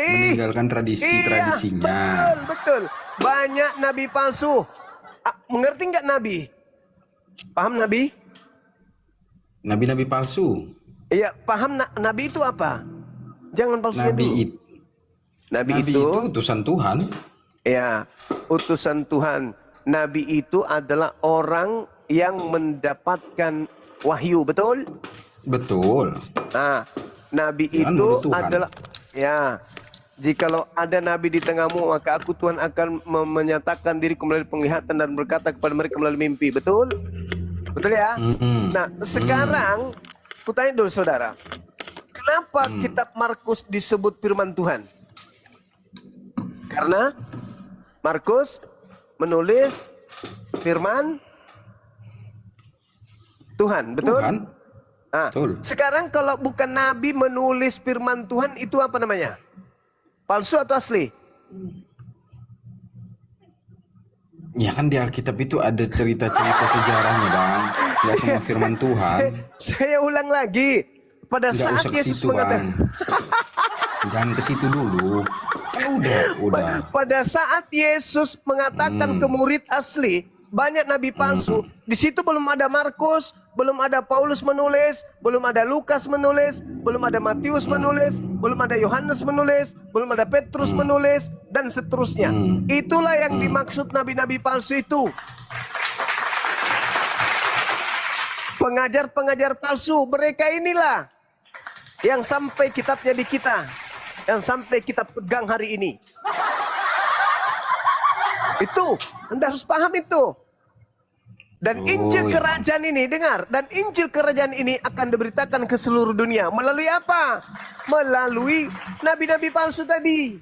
meninggalkan tradisi-tradisinya. Betul. Banyak nabi palsu. Mengerti nggak nabi? Paham nabi? Nabi-nabi palsu. Iya, paham nabi itu apa? Jangan palsunya dulu. Nabi itu utusan Tuhan. Ya, utusan Tuhan. Nabi itu adalah orang yang mendapatkan wahyu, betul? Betul. Nah, nabi itu adalah, ya, jikalau ada nabi di tengahmu, maka aku Tuhan akan menyatakan diriku melalui penglihatan dan berkata kepada mereka melalui mimpi, betul? Betul ya? Nah, sekarang kutanya dulu saudara, kenapa kitab Markus disebut firman Tuhan? Karena Markus menulis firman Tuhan, betul? Nah, betul. Sekarang kalau bukan nabi menulis firman Tuhan, itu apa namanya? Palsu atau asli? Ya kan di Alkitab itu ada cerita-cerita sejarahnya, Bang. Gak semua firman Tuhan. Saya ulang lagi. Pada saat Yesus mengatakan, jangan ke situ dulu. Udah. Pada saat Yesus mengatakan ke murid asli, banyak nabi palsu. Di situ belum ada Markus, belum ada Paulus menulis, belum ada Lukas menulis, belum ada Matius menulis, belum ada Yohanes menulis, belum ada Petrus menulis, dan seterusnya. Itulah yang dimaksud nabi-nabi palsu itu. Pengajar-pengajar palsu, mereka inilah yang sampai kitabnya di kita, yang sampai kita pegang hari ini. Itu, Anda harus paham itu. Dan Injil kerajaan ini, dengar, dan Injil kerajaan ini akan diberitakan ke seluruh dunia. Melalui apa? Melalui nabi-nabi palsu tadi.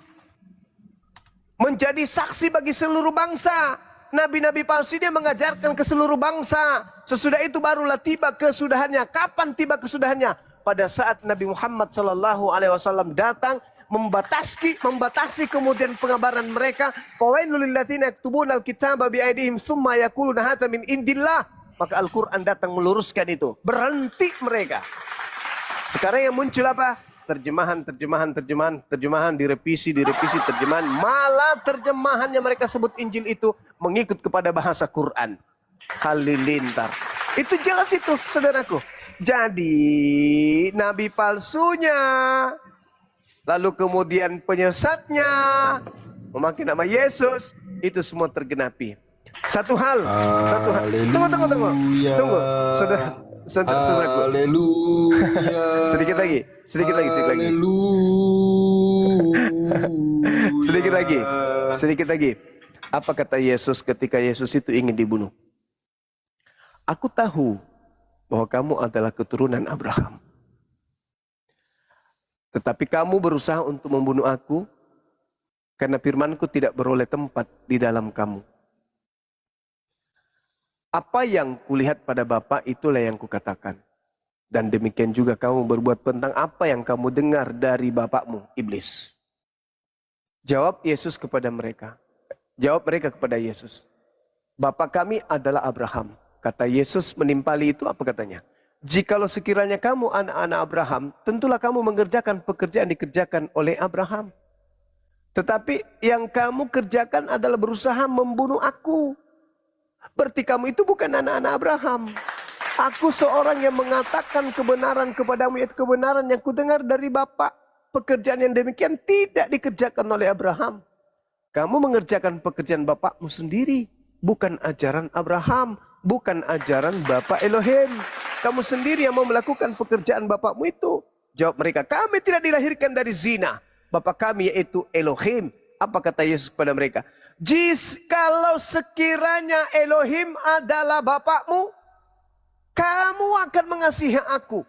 Menjadi saksi bagi seluruh bangsa. Nabi-nabi palsu dia mengajarkan ke seluruh bangsa. Sesudah itu barulah tiba kesudahannya. Kapan tiba kesudahannya? Pada saat Nabi Muhammad SAW datang, membatasi kemudian pengabaran mereka. Fawailul lil ladzina yaktubuna al-kitaba bi aydihim tsumma yaquluna hadza min indillah. Maka Al-Qur'an datang meluruskan itu. Berhenti mereka. Sekarang yang muncul apa? Terjemahan, direvisi, terjemahan. Malah terjemahannya mereka sebut Injil itu mengikut kepada bahasa Quran. Halilintar. Itu jelas itu, saudaraku. Jadi, nabi palsunya, lalu kemudian penyesatnya, memakai nama Yesus, itu semua tergenapi. Satu hal. Tunggu. Saudaraku. Sedikit lagi. Sedikit lagi. Apa kata Yesus ketika Yesus itu ingin dibunuh? Aku tahu bahwa kamu adalah keturunan Abraham. Tetapi kamu berusaha untuk membunuh aku karena firmanku tidak beroleh tempat di dalam kamu. Apa yang kulihat pada Bapa itulah yang kukatakan. Dan demikian juga kamu berbuat tentang apa yang kamu dengar dari bapakmu, iblis. Jawab Yesus kepada mereka. Jawab mereka kepada Yesus. Bapa kami adalah Abraham. Kata Yesus menimpali itu, apa katanya? Jikalau sekiranya kamu anak-anak Abraham, tentulah kamu mengerjakan pekerjaan dikerjakan oleh Abraham. Tetapi yang kamu kerjakan adalah berusaha membunuh aku. Berarti kamu itu bukan anak-anak Abraham. Aku seorang yang mengatakan kebenaran kepadamu, yaitu kebenaran yang kudengar dari Bapa. Pekerjaan yang demikian tidak dikerjakan oleh Abraham. Kamu mengerjakan pekerjaan bapakmu sendiri. Bukan ajaran Abraham. Bukan ajaran Bapa Elohim. Kamu sendiri yang mau melakukan pekerjaan bapakmu itu. Jawab mereka, kami tidak dilahirkan dari zina. Bapa kami yaitu Elohim. Apa kata Yesus kepada mereka? Jikalau sekiranya Elohim adalah bapakmu, kamu akan mengasihi aku.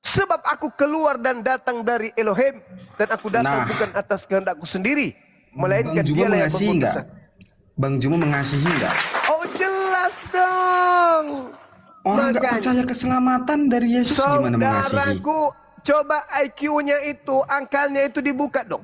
Sebab aku keluar dan datang dari Elohim. Dan aku datang bukan atas kehendakku sendiri. Melainkan dialah yang mengutus. Bang Juma mengasihi enggak? Oh jelas dong. Orang nggak percaya keselamatan dari Yesus gimana mengasihi? Saudaraku, coba IQ-nya itu, angkanya itu dibuka dong.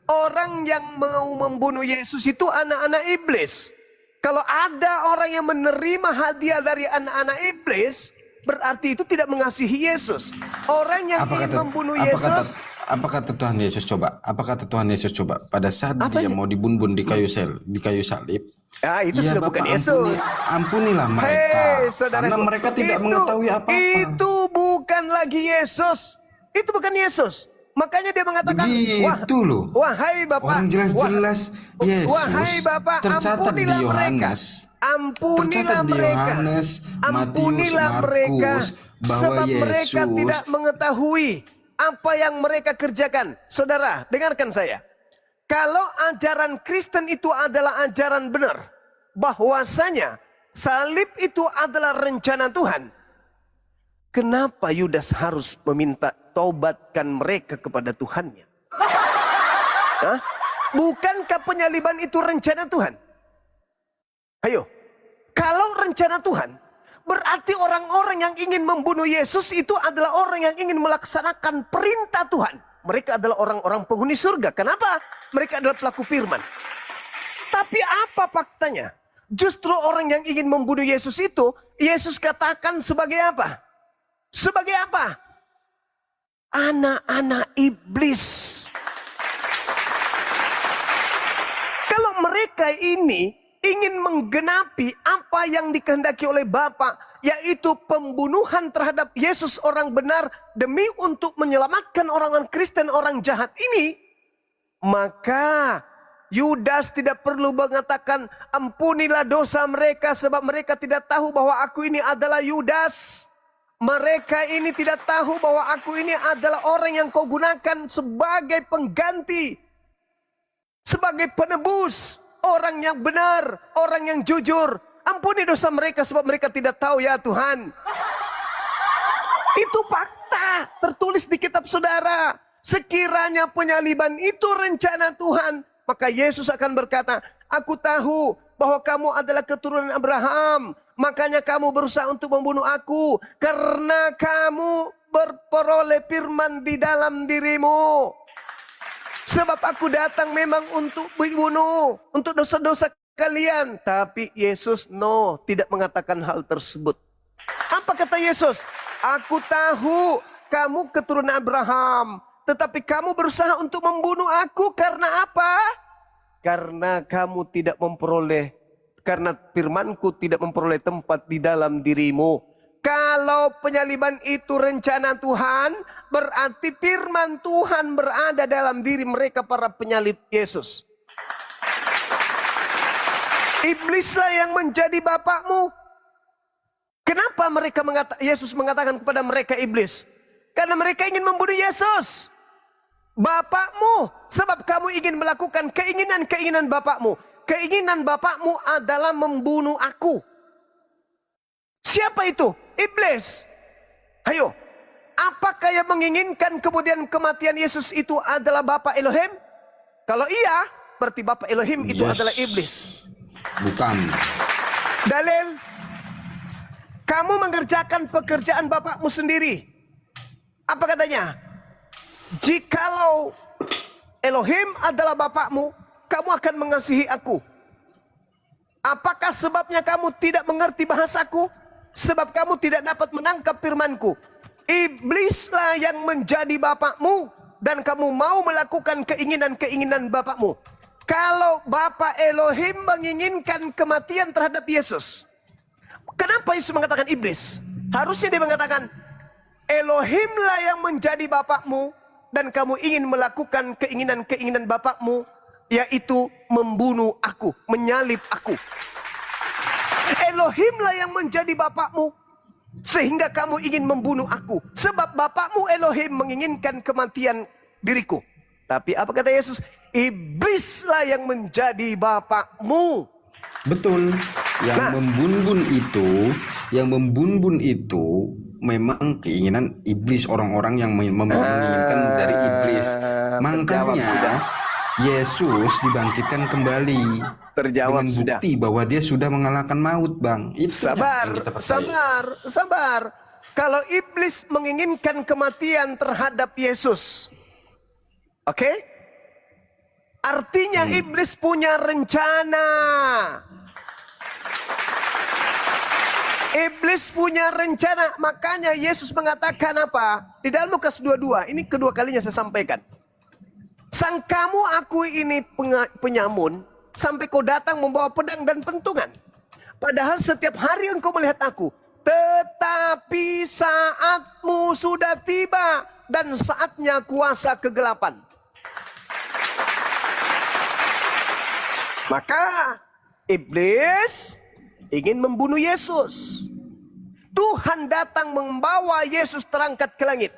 Orang yang mau membunuh Yesus itu anak-anak iblis. Kalau ada orang yang menerima hadiah dari anak-anak iblis, berarti itu tidak mengasihi Yesus. Orang yang ingin membunuh Yesus, Apa kata Tuhan Yesus coba? Apa kata Tuhan Yesus coba? Pada saat Apa dia ini? mau dibunbun di kayu salib, Ya, itu ya sudah Bapak bukan Yesus. ampunilah mereka, Hei, saudaraku, karena mereka tidak mengetahui apa-apa. Itu bukan lagi Yesus. Itu bukan Yesus. Makanya dia mengatakan, Begitu loh. wahai Bapak, Orang jelas-jelas Yesus wahai Bapak, tercatat di ampunilah mereka. Yohanes, Ampunilah tercatat di mereka. Yohanes, Matius, Ampunilah mereka, Markus, bahwa sebab mereka Yesus tidak mengetahui apa yang mereka kerjakan. Saudara, dengarkan saya. Kalau ajaran Kristen itu adalah ajaran benar, bahwasanya salib itu adalah rencana Tuhan, kenapa Yudas harus meminta taubatkan mereka kepada Tuhannya? Hah? Bukankah penyaliban itu rencana Tuhan? Ayo, kalau rencana Tuhan, berarti orang-orang yang ingin membunuh Yesus itu adalah orang yang ingin melaksanakan perintah Tuhan. Mereka adalah orang-orang penghuni surga. Kenapa? Mereka adalah pelaku firman. Tapi apa faktanya? Justru orang yang ingin membunuh Yesus itu, Yesus katakan sebagai apa? Sebagai apa? Anak-anak iblis. Kalau mereka ini ingin menggenapi apa yang dikehendaki oleh Bapa, yaitu pembunuhan terhadap Yesus orang benar demi untuk menyelamatkan orang-orang Kristen, orang jahat ini, maka Yudas tidak perlu mengatakan ampunilah dosa mereka sebab mereka tidak tahu bahwa aku ini adalah Yudas. Mereka ini tidak tahu bahwa aku ini adalah orang yang kau gunakan sebagai pengganti, sebagai penebus, orang yang benar, orang yang jujur. Ampuni dosa mereka sebab mereka tidak tahu ya Tuhan. Itu fakta tertulis di kitab saudara. Sekiranya penyaliban itu rencana Tuhan, maka Yesus akan berkata, aku tahu bahwa kamu adalah keturunan Abraham. Makanya kamu berusaha untuk membunuh aku. Karena kamu berperoleh firman di dalam dirimu. Sebab aku datang memang untuk membunuh, untuk dosa-dosa kalian. Tapi Yesus tidak mengatakan hal tersebut. Apa kata Yesus? Aku tahu kamu keturunan Abraham, tetapi kamu berusaha untuk membunuh aku karena apa? Karena kamu tidak memperoleh, karena firmanku tidak memperoleh tempat di dalam dirimu. Kalau penyaliban itu rencana Tuhan, berarti firman Tuhan berada dalam diri mereka para penyalib Yesus. Iblislah yang menjadi bapakmu. Kenapa Yesus mengatakan kepada mereka iblis? Karena mereka ingin membunuh Yesus. Bapakmu, sebab kamu ingin melakukan keinginan-keinginan bapakmu. Keinginan bapakmu adalah membunuh aku. Siapa itu? Iblis. Ayo, apakah yang menginginkan kemudian kematian Yesus itu adalah Bapa Elohim? Kalau iya, berarti Bapa Elohim itu adalah iblis. Bukan. Dalil, kamu mengerjakan pekerjaan bapakmu sendiri. Apa katanya? Jikalau Elohim adalah bapakmu, kamu akan mengasihi aku. Apakah sebabnya kamu tidak mengerti bahasaku? Sebab kamu tidak dapat menangkap firmanku. Iblislah yang menjadi bapakmu, dan kamu mau melakukan keinginan-keinginan bapakmu. Kalau Bapa Elohim menginginkan kematian terhadap Yesus, kenapa Yesus mengatakan iblis? Harusnya dia mengatakan Elohimlah yang menjadi bapakmu, dan kamu ingin melakukan keinginan-keinginan bapakmu, yaitu membunuh aku, menyalib aku. Elohimlah yang menjadi bapakmu, sehingga kamu ingin membunuh aku. Sebab bapakmu Elohim menginginkan kematian diriku. Tapi apa kata Yesus? Iblislah yang menjadi bapakmu. Betul. Yang membunbun itu memang keinginan iblis, orang-orang yang menginginkan dari iblis. Makanya Yesus dibangkitkan kembali. Terjawab dengan bukti sudah. bahwa dia sudah mengalahkan maut, Bang. Itu Sabar. Kalau iblis menginginkan kematian terhadap Yesus, oke? Artinya iblis punya rencana. Iblis punya rencana, makanya Yesus mengatakan apa? Di dalam Lukas 22, ini kedua kalinya saya sampaikan. Sang kamu akui ini penyamun, sampai kau datang membawa pedang dan pentungan. Padahal setiap hari engkau melihat aku. Tetapi saatmu sudah tiba, dan saatnya kuasa kegelapan. Maka iblis ingin membunuh Yesus. Tuhan datang membawa Yesus terangkat ke langit.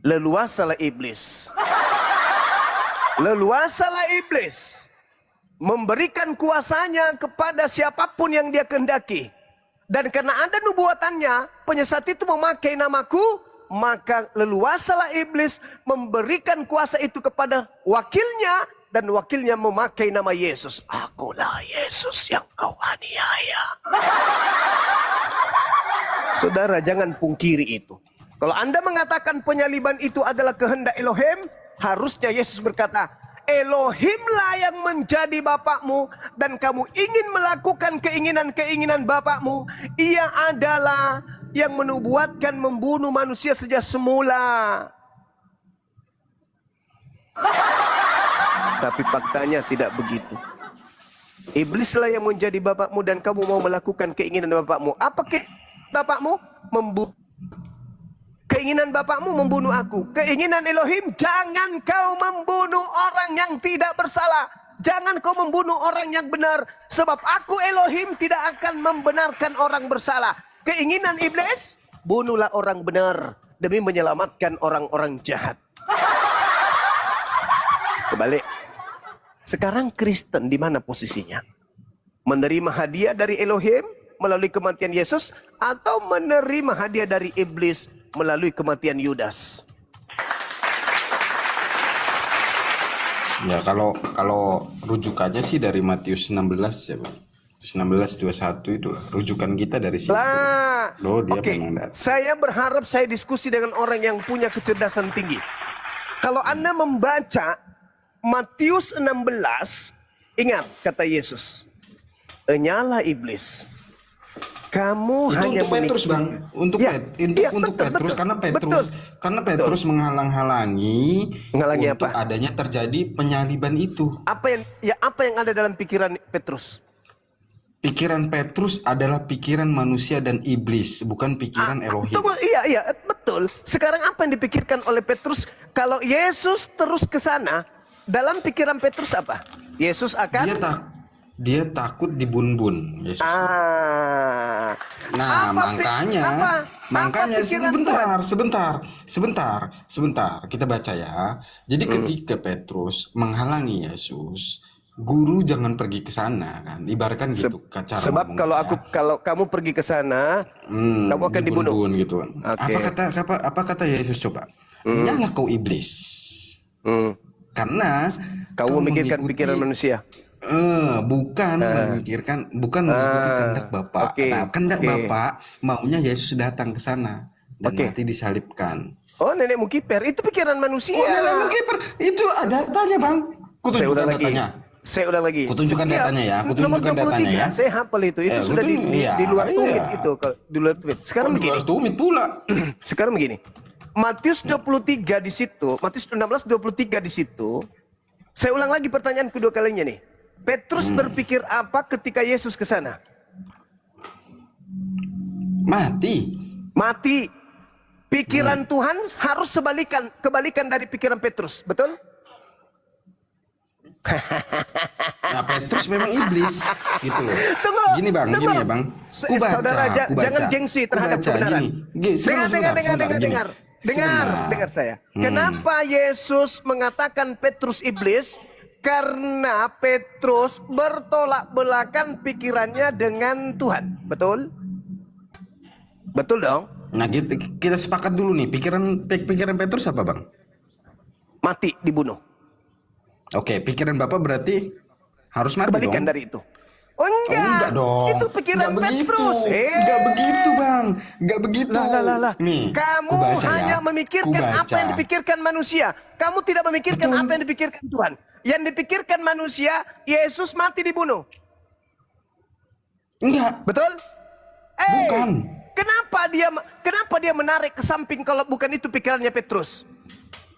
Leluasalah iblis. Leluasalah iblis memberikan kuasanya kepada siapapun yang dia kehendaki. Dan karena ada nubuatannya, penyesat itu memakai namaku, maka leluasalah iblis memberikan kuasa itu kepada wakilnya, dan wakilnya memakai nama Yesus. Akulah Yesus yang kau aniaya. Saudara, jangan pungkiri itu. Kalau Anda mengatakan penyaliban itu adalah kehendak Elohim, harusnya Yesus berkata, Elohimlah yang menjadi bapakmu, dan kamu ingin melakukan keinginan-keinginan bapakmu. Ia adalah yang menubuatkan membunuh manusia sejak semula. Tapi faktanya tidak begitu. Iblislah yang menjadi bapakmu dan kamu mau melakukan keinginan bapakmu. Apa bapakmu? Keinginan bapakmu membunuh aku. Keinginan Elohim, jangan kau membunuh orang yang tidak bersalah. Jangan kau membunuh orang yang benar. Sebab aku Elohim tidak akan membenarkan orang bersalah. Keinginan iblis, bunuhlah orang benar demi menyelamatkan orang-orang jahat. Kebalik. Sekarang Kristen di mana posisinya? Menerima hadiah dari Elohim melalui kematian Yesus, atau menerima hadiah dari iblis melalui kematian Yudas? Ya kalau rujukannya sih dari Matius 16 ya, Bang. 16:21 itu rujukan kita dari situ. Lah, Dia oke. memang Saya berharap saya diskusi dengan orang yang punya kecerdasan tinggi. Kalau Anda membaca Matius 16, ingat kata Yesus, "Enyalah iblis. Kamu itu hanya untuk Petrus, Bang. Untuk Petrus, karena Petrus menghalang-halangi untuk apa? adanya terjadi penyaliban itu. Apa yang ada dalam pikiran Petrus? Pikiran Petrus adalah pikiran manusia dan iblis, bukan pikiran Elohim. Iya, betul. Sekarang apa yang dipikirkan oleh Petrus? Kalau Yesus terus ke sana, dalam pikiran Petrus apa? Yesus akan dia takut dibun-bun, Yesus. Nah, makanya sebentar, kita baca ya. Jadi ketika Petrus menghalangi Yesus, guru jangan pergi ke sana, kan? Ibaratkan gitu. Sebab kalau kamu pergi ke sana, kamu akan dibunuh. Gitu. Okay. Apa kata Yesus coba? Nyala kau iblis. Karena kau memikirkan pikiran manusia. Bukan mengikuti kehendak Bapa. Nah, kehendak Bapa maunya Yesus datang ke sana dan mati disalibkan. Oh, nenekmu kiper, itu pikiran manusia. Oh, nenekmu kiper, itu ada datanya, Bang. Kutunjukkan datanya. Saya ulang lagi. Kutunjukkan datanya ya. Kutunjukkan datanya ya. Saya hafal itu. Itu sudah di luar tumit itu. Di luar tumit. Sekarang begini. Di luar tumit pula. Sekarang begini. Matius 23 di situ, Matius 16:23 di situ. Saya ulang lagi pertanyaan kedua kalinya nih. Petrus berpikir apa ketika Yesus ke sana? Mati. Pikiran Tuhan harus kebalikan dari pikiran Petrus, betul? Nah, Petrus memang iblis, gitu loh. Tunggu. Gini Bang. Saudara, jangan gengsi terhadap kebenaran. Dengar saya. Kenapa Yesus mengatakan Petrus iblis? Karena Petrus bertolak belakang pikirannya dengan Tuhan. Betul? Betul dong? Nah, kita sepakat dulu nih. Pikiran Petrus apa, Bang? Mati, dibunuh. Oke, pikiran Bapak berarti harus mati. Kebalikan dong? dari itu. Oh, enggak dong. Itu pikiran Petrus. Enggak begitu, Bang. Enggak begitu. Lah. Nih, kamu hanya memikirkan apa yang dipikirkan manusia. Kamu tidak memikirkan apa yang dipikirkan Tuhan. Yang dipikirkan manusia, Yesus mati dibunuh. Enggak. Betul? Bukan. Kenapa dia menarik ke samping kalau bukan itu pikirannya Petrus?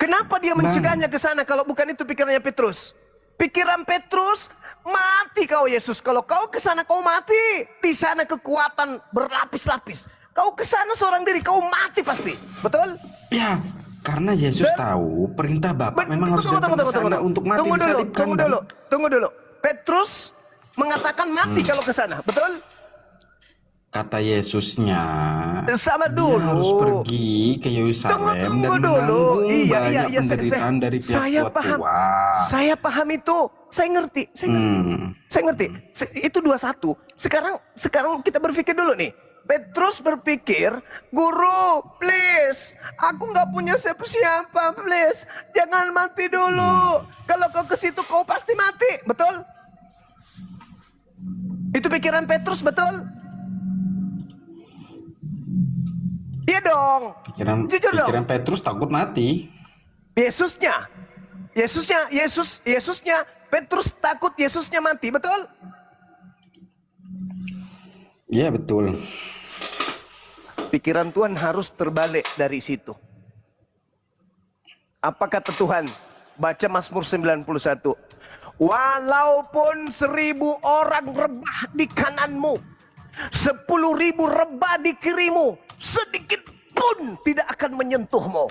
Kenapa dia mencegahnya ke sana kalau bukan itu pikirannya Petrus? Pikiran Petrus, mati kau Yesus. Kalau kau ke sana kau mati. Di sana kekuatan berlapis-lapis. Kau ke sana seorang diri kau mati pasti. Betul? Ya, karena Yesus tahu perintah Bapa memang harus datang ke sana untuk mati disalibkan. Tunggu dulu. Petrus mengatakan mati kalau ke sana. Betul? Kata Yesusnya, sabar dia dulu. harus pergi ke Yerusalem dan menanggung banyak penderitaan dari pihak tua. Saya paham itu. Saya ngerti. Itu 21. Sekarang kita berpikir dulu nih. Petrus berpikir, Guru, please, aku nggak punya siapa-siapa, please, jangan mati dulu. Kalau kau ke situ kau pasti mati, betul? Itu pikiran Petrus, betul? Iya dong. Pikiran Petrus takut mati. Yesusnya, Petrus takut Yesusnya mati, betul? Iya betul. Pikiran Tuhan harus terbalik dari situ. Apa kata Tuhan? Baca Mazmur 91. Walaupun 1000 orang rebah di kananmu, 10.000 rebah di kirimu, sedikit pun tidak akan menyentuhmu.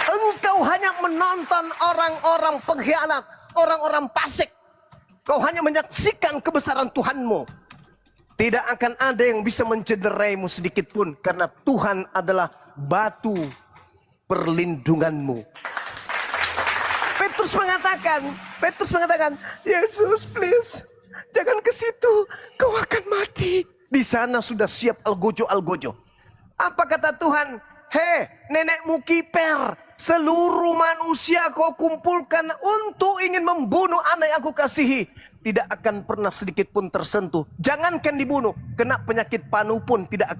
Engkau hanya menonton orang-orang pengkhianat, orang-orang fasik. Kau hanya menyaksikan kebesaran Tuhanmu. Tidak akan ada yang bisa mencederaimu sedikit pun, karena Tuhan adalah batu perlindunganmu. Petrus mengatakan, Yesus please, jangan ke situ, kau akan mati. Di sana sudah siap algojo. Apa kata Tuhan? Hei, nenekmu kiper, seluruh manusia kau kumpulkan untuk ingin membunuh anak yang aku kasihi. Tidak akan pernah sedikit pun tersentuh. Jangankan dibunuh, kena penyakit paru pun tidak.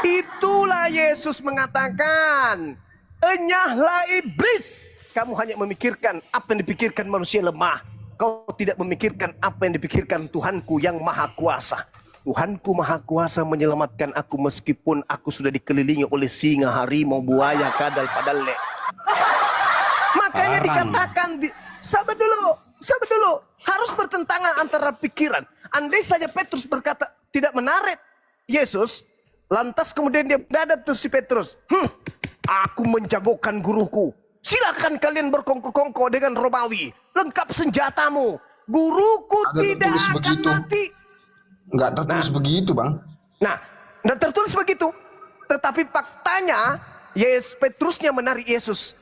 Itulah Yesus mengatakan, enyahlah iblis. Kamu hanya memikirkan apa yang dipikirkan manusia lemah. Kau tidak memikirkan apa yang dipikirkan Tuhanku yang maha kuasa. Tuhanku maha kuasa menyelamatkan aku meskipun aku sudah dikelilingi oleh singa, harimau, buaya, kadal, padale. Makanya dikatakan, sabar dulu. Harus bertentangan antara pikiran. Andai saja Petrus berkata tidak menarik Yesus, lantas kemudian dia berada tuh si Petrus. Aku menjagokan guruku. Silakan kalian berkongko-kongko dengan Romawi. Lengkap senjatamu. Guruku tidak akan mati. Nggak tertulis begitu, Bang. Nah, nggak tertulis begitu. Tetapi faktanya, Petrusnya menarik Yesus.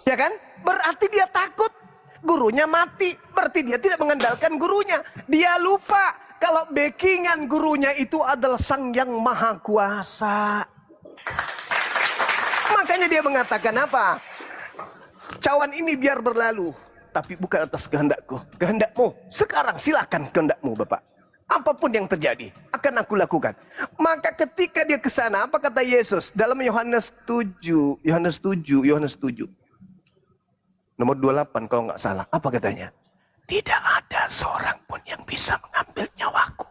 Ya kan? Berarti dia takut gurunya mati. Berarti dia tidak mengandalkan gurunya. Dia lupa kalau backingan gurunya itu adalah Sang Yang Maha Kuasa. Makanya dia mengatakan apa? Cawan ini biar berlalu, tapi bukan atas kehendakku. Kehendakmu, sekarang silakan kehendakmu Bapak. Apapun yang terjadi, akan aku lakukan. Maka ketika dia ke sana, apa kata Yesus? Dalam Yohanes 7. Nomor 28 kalau nggak salah. Apa katanya? Tidak ada seorang pun yang bisa mengambil nyawaku.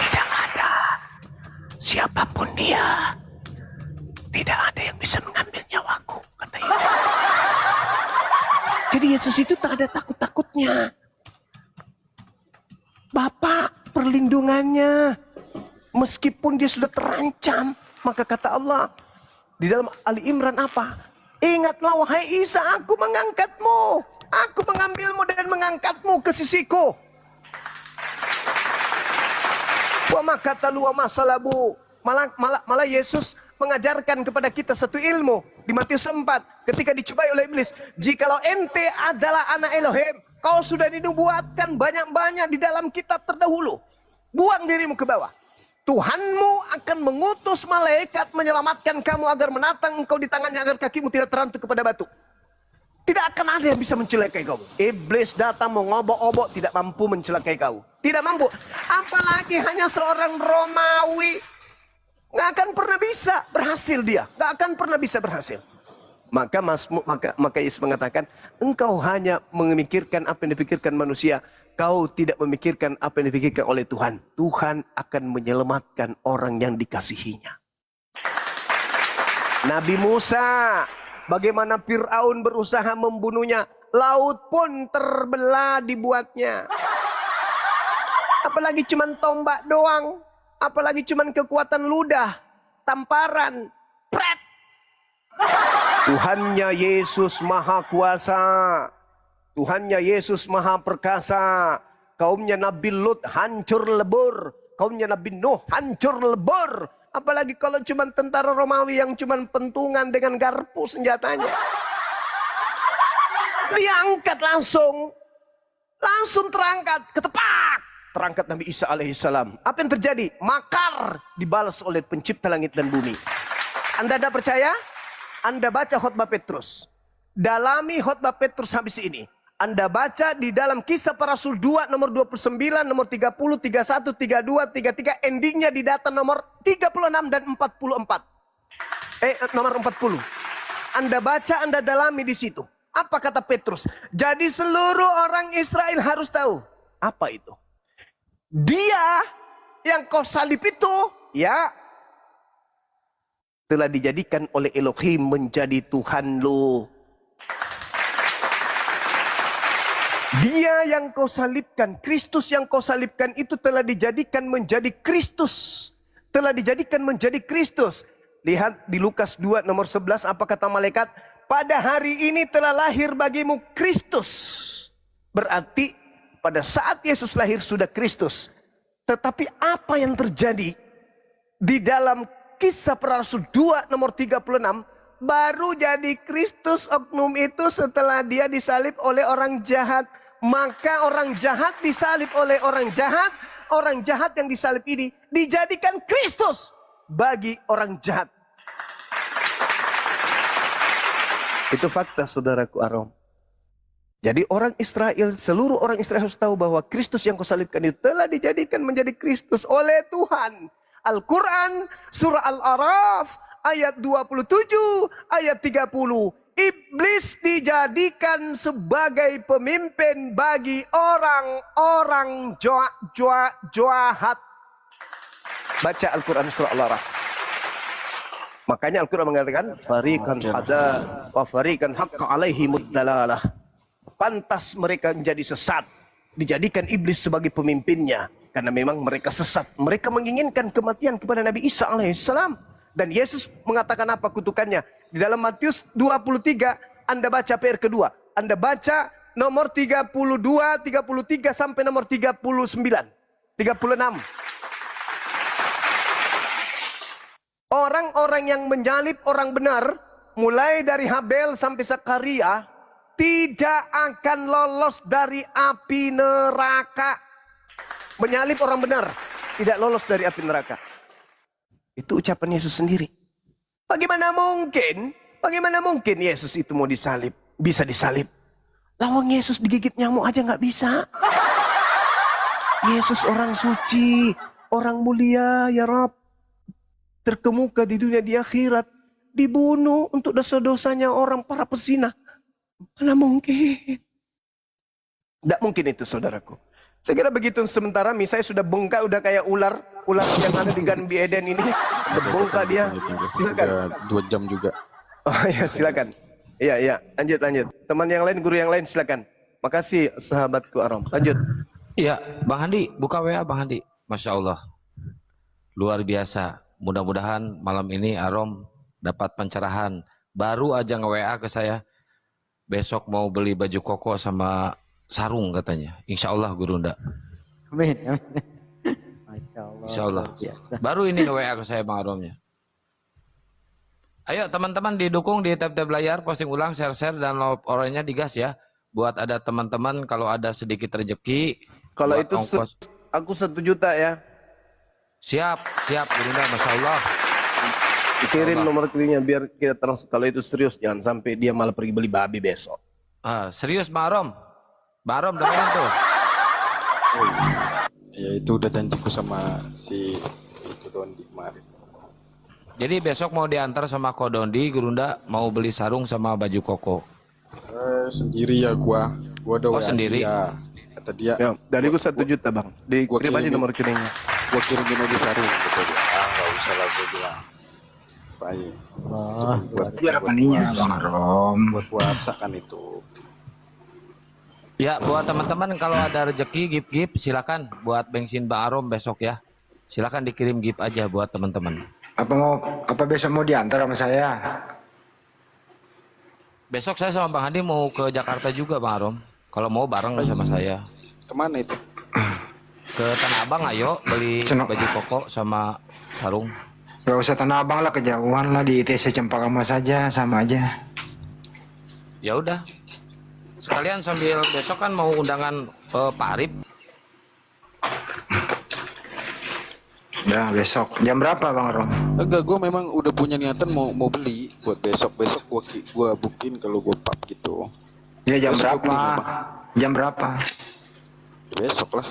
Tidak ada. Siapapun dia, tidak ada yang bisa mengambil nyawaku, kata Yesus. Jadi Yesus itu tak ada takut-takutnya. Bapak perlindungannya, meskipun dia sudah terancam, maka kata Allah di dalam Ali Imran apa? Ingatlah wahai Isa, aku mengangkatmu, aku mengambilmu dan mengangkatmu ke sisiku. Wa makatalu wa masalabu. Malah Yesus mengajarkan kepada kita satu ilmu di Matius 4 ketika dicobai oleh iblis. Jikalau ente adalah anak Elohim, kau sudah dinubuatkan banyak-banyak di dalam kitab terdahulu. Buang dirimu ke bawah. Tuhanmu akan mengutus malaikat menyelamatkan kamu agar menatang engkau di tangannya agar kakimu tidak terantuk kepada batu. Tidak akan ada yang bisa mencelakai kamu. Iblis datang mengobok-obok, tidak mampu mencelakai kau. Tidak mampu. Apalagi hanya seorang Romawi. Nggak akan pernah bisa berhasil dia. Nggak akan pernah bisa berhasil. Maka Yesus mengatakan, engkau hanya memikirkan apa yang dipikirkan manusia. Kau tidak memikirkan apa yang dipikirkan oleh Tuhan. Tuhan akan menyelamatkan orang yang dikasihinya. Nabi Musa, bagaimana Fir'aun berusaha membunuhnya. Laut pun terbelah dibuatnya. Apalagi cuman tombak doang. Apalagi cuman kekuatan ludah. Tamparan. Pret. Tuhannya Yesus Maha Kuasa. Tuhannya Yesus Maha Perkasa. Kaumnya Nabi Lut hancur lebur. Kaumnya Nabi Nuh hancur lebur. Apalagi kalau cuma tentara Romawi yang cuma pentungan dengan garpu senjatanya. Diangkat langsung. Langsung terangkat. Ketepak. Terangkat Nabi Isa alaihissalam. Apa yang terjadi? Makar dibalas oleh pencipta langit dan bumi. Anda tidak percaya? Anda baca khotbah Petrus. Dalami khotbah Petrus habis ini. Anda baca di dalam Kisah Para Rasul 2 nomor 29, nomor 30, 31, 32, 33. Endingnya di data nomor 36 dan 44. Nomor 40. Anda baca, Anda dalami di situ. Apa kata Petrus? Jadi seluruh orang Israel harus tahu. Apa itu? Dia yang kau salib itu, ya, telah dijadikan oleh Elohim menjadi Tuhan lo. Dia yang kau salibkan, Kristus yang kau salibkan itu telah dijadikan menjadi Kristus. Telah dijadikan menjadi Kristus. Lihat di Lukas 2 nomor 11 apa kata malaikat? Pada hari ini telah lahir bagimu Kristus. Berarti pada saat Yesus lahir sudah Kristus. Tetapi apa yang terjadi di dalam Kisah Para Rasul 2 nomor 36? Baru jadi Kristus oknum itu setelah dia disalib oleh orang jahat. Maka orang jahat disalib oleh orang jahat. Orang jahat yang disalib ini dijadikan Kristus bagi orang jahat. Itu fakta saudaraku Arom. Jadi orang Israel, seluruh orang Israel harus tahu bahwa Kristus yang kau salibkan itu telah dijadikan menjadi Kristus oleh Tuhan. Al-Quran surah Al-Araf ayat 27 ayat 30. Iblis dijadikan sebagai pemimpin bagi orang-orang jahat. Baca Al-Quran surah Al-Araf. Makanya Al-Quran mengatakan fariqan hada wa fariqan haqqa alaihimud dalalah. Pantas mereka menjadi sesat, dijadikan iblis sebagai pemimpinnya karena memang mereka sesat. Mereka menginginkan kematian kepada Nabi Isa alaihissalam. Dan Yesus mengatakan apa kutukannya? Di dalam Matius 23, Anda baca PR kedua. Anda baca nomor 32, 33 sampai nomor 39, 36. Orang-orang yang menyalib orang benar, mulai dari Habel sampai Zakaria, tidak akan lolos dari api neraka. Menyalib orang benar, tidak lolos dari api neraka. Itu ucapan Yesus sendiri. Bagaimana mungkin Yesus itu mau disalib? Bisa disalib. Lawang Yesus digigit nyamuk aja nggak bisa. Yesus orang suci, orang mulia, ya Rabb. Terkemuka di dunia di akhirat. Dibunuh untuk dosa-dosanya orang para pezina. Mana mungkin? Tidak mungkin itu saudaraku. Saya kira begitu sementara misalnya sudah bengkak, udah kayak ular yang ada di Ganbi Eden ini. Bengkak dia. Silakan. 2 jam juga. Oh ya silakan. Iya, lanjut. Teman yang lain, guru yang lain silakan. Makasih sahabatku Arom. Lanjut. Iya, Bang Handi, buka WA Bang Handi. Masya Allah. Luar biasa. Mudah-mudahan malam ini Arom dapat pencerahan. Baru aja nge-WA ke saya. Besok mau beli baju koko sama sarung katanya. Insya Allah Guru Nda. Amin. Masya Allah. Insya Allah. Baru ini nge-WA ke saya Bang Aromnya. Ayo teman-teman didukung di tab-tab layar, posting ulang, share-share, dan orangnya digas ya. Buat ada teman-teman kalau ada sedikit rezeki. Kalau itu aku 1 juta ya. Siap Guru Nda, Masya Allah. Kirim nomor rekeningnya biar kita transfer. Kalau itu serius jangan sampai dia malah pergi beli babi besok. Serius Bang Arom? Bang Arom dengerin tuh. Ya itu udah janjiku sama si itu Dondi kemarin. Jadi besok mau diantar sama Kodondi, Gerunda mau beli sarung sama baju koko. Sendiri ya gua udah Oh WA sendiri? dia. Kata dia, Ya, dari gua 1 juta bang. Dikirim aja nomor rekeningnya. gua kirimin aja sarung gitu dia. Nggak usah lah gua bilang. Baik. Wah, Buat rekeningnya Bang Arom. buat puasa kan itu. Ya buat teman-teman kalau ada rezeki gip silakan buat bensin Bang Arom besok ya. Silakan dikirim gip aja buat teman-teman. Apa besok mau diantar sama saya? Besok saya sama Bang Hadi mau ke Jakarta juga Bang Arom. Kalau mau bareng sama saya. Kemana itu? Ke Tanah Abang ayo beli baju koko sama sarung. Gak usah Tanah Abang lah, kejauhan lah, di ITC Cempaka Mas saja, sama aja. Ya udah. Sekalian sambil besok kan mau undangan Pak Arif. Udah besok. Jam berapa Bang Arom? Enggak, gua memang udah punya niatan mau beli buat besok gua booking kalau gua pub gitu. Ya jam Besok gua berapa? beli memang. Jam berapa? Besok lah.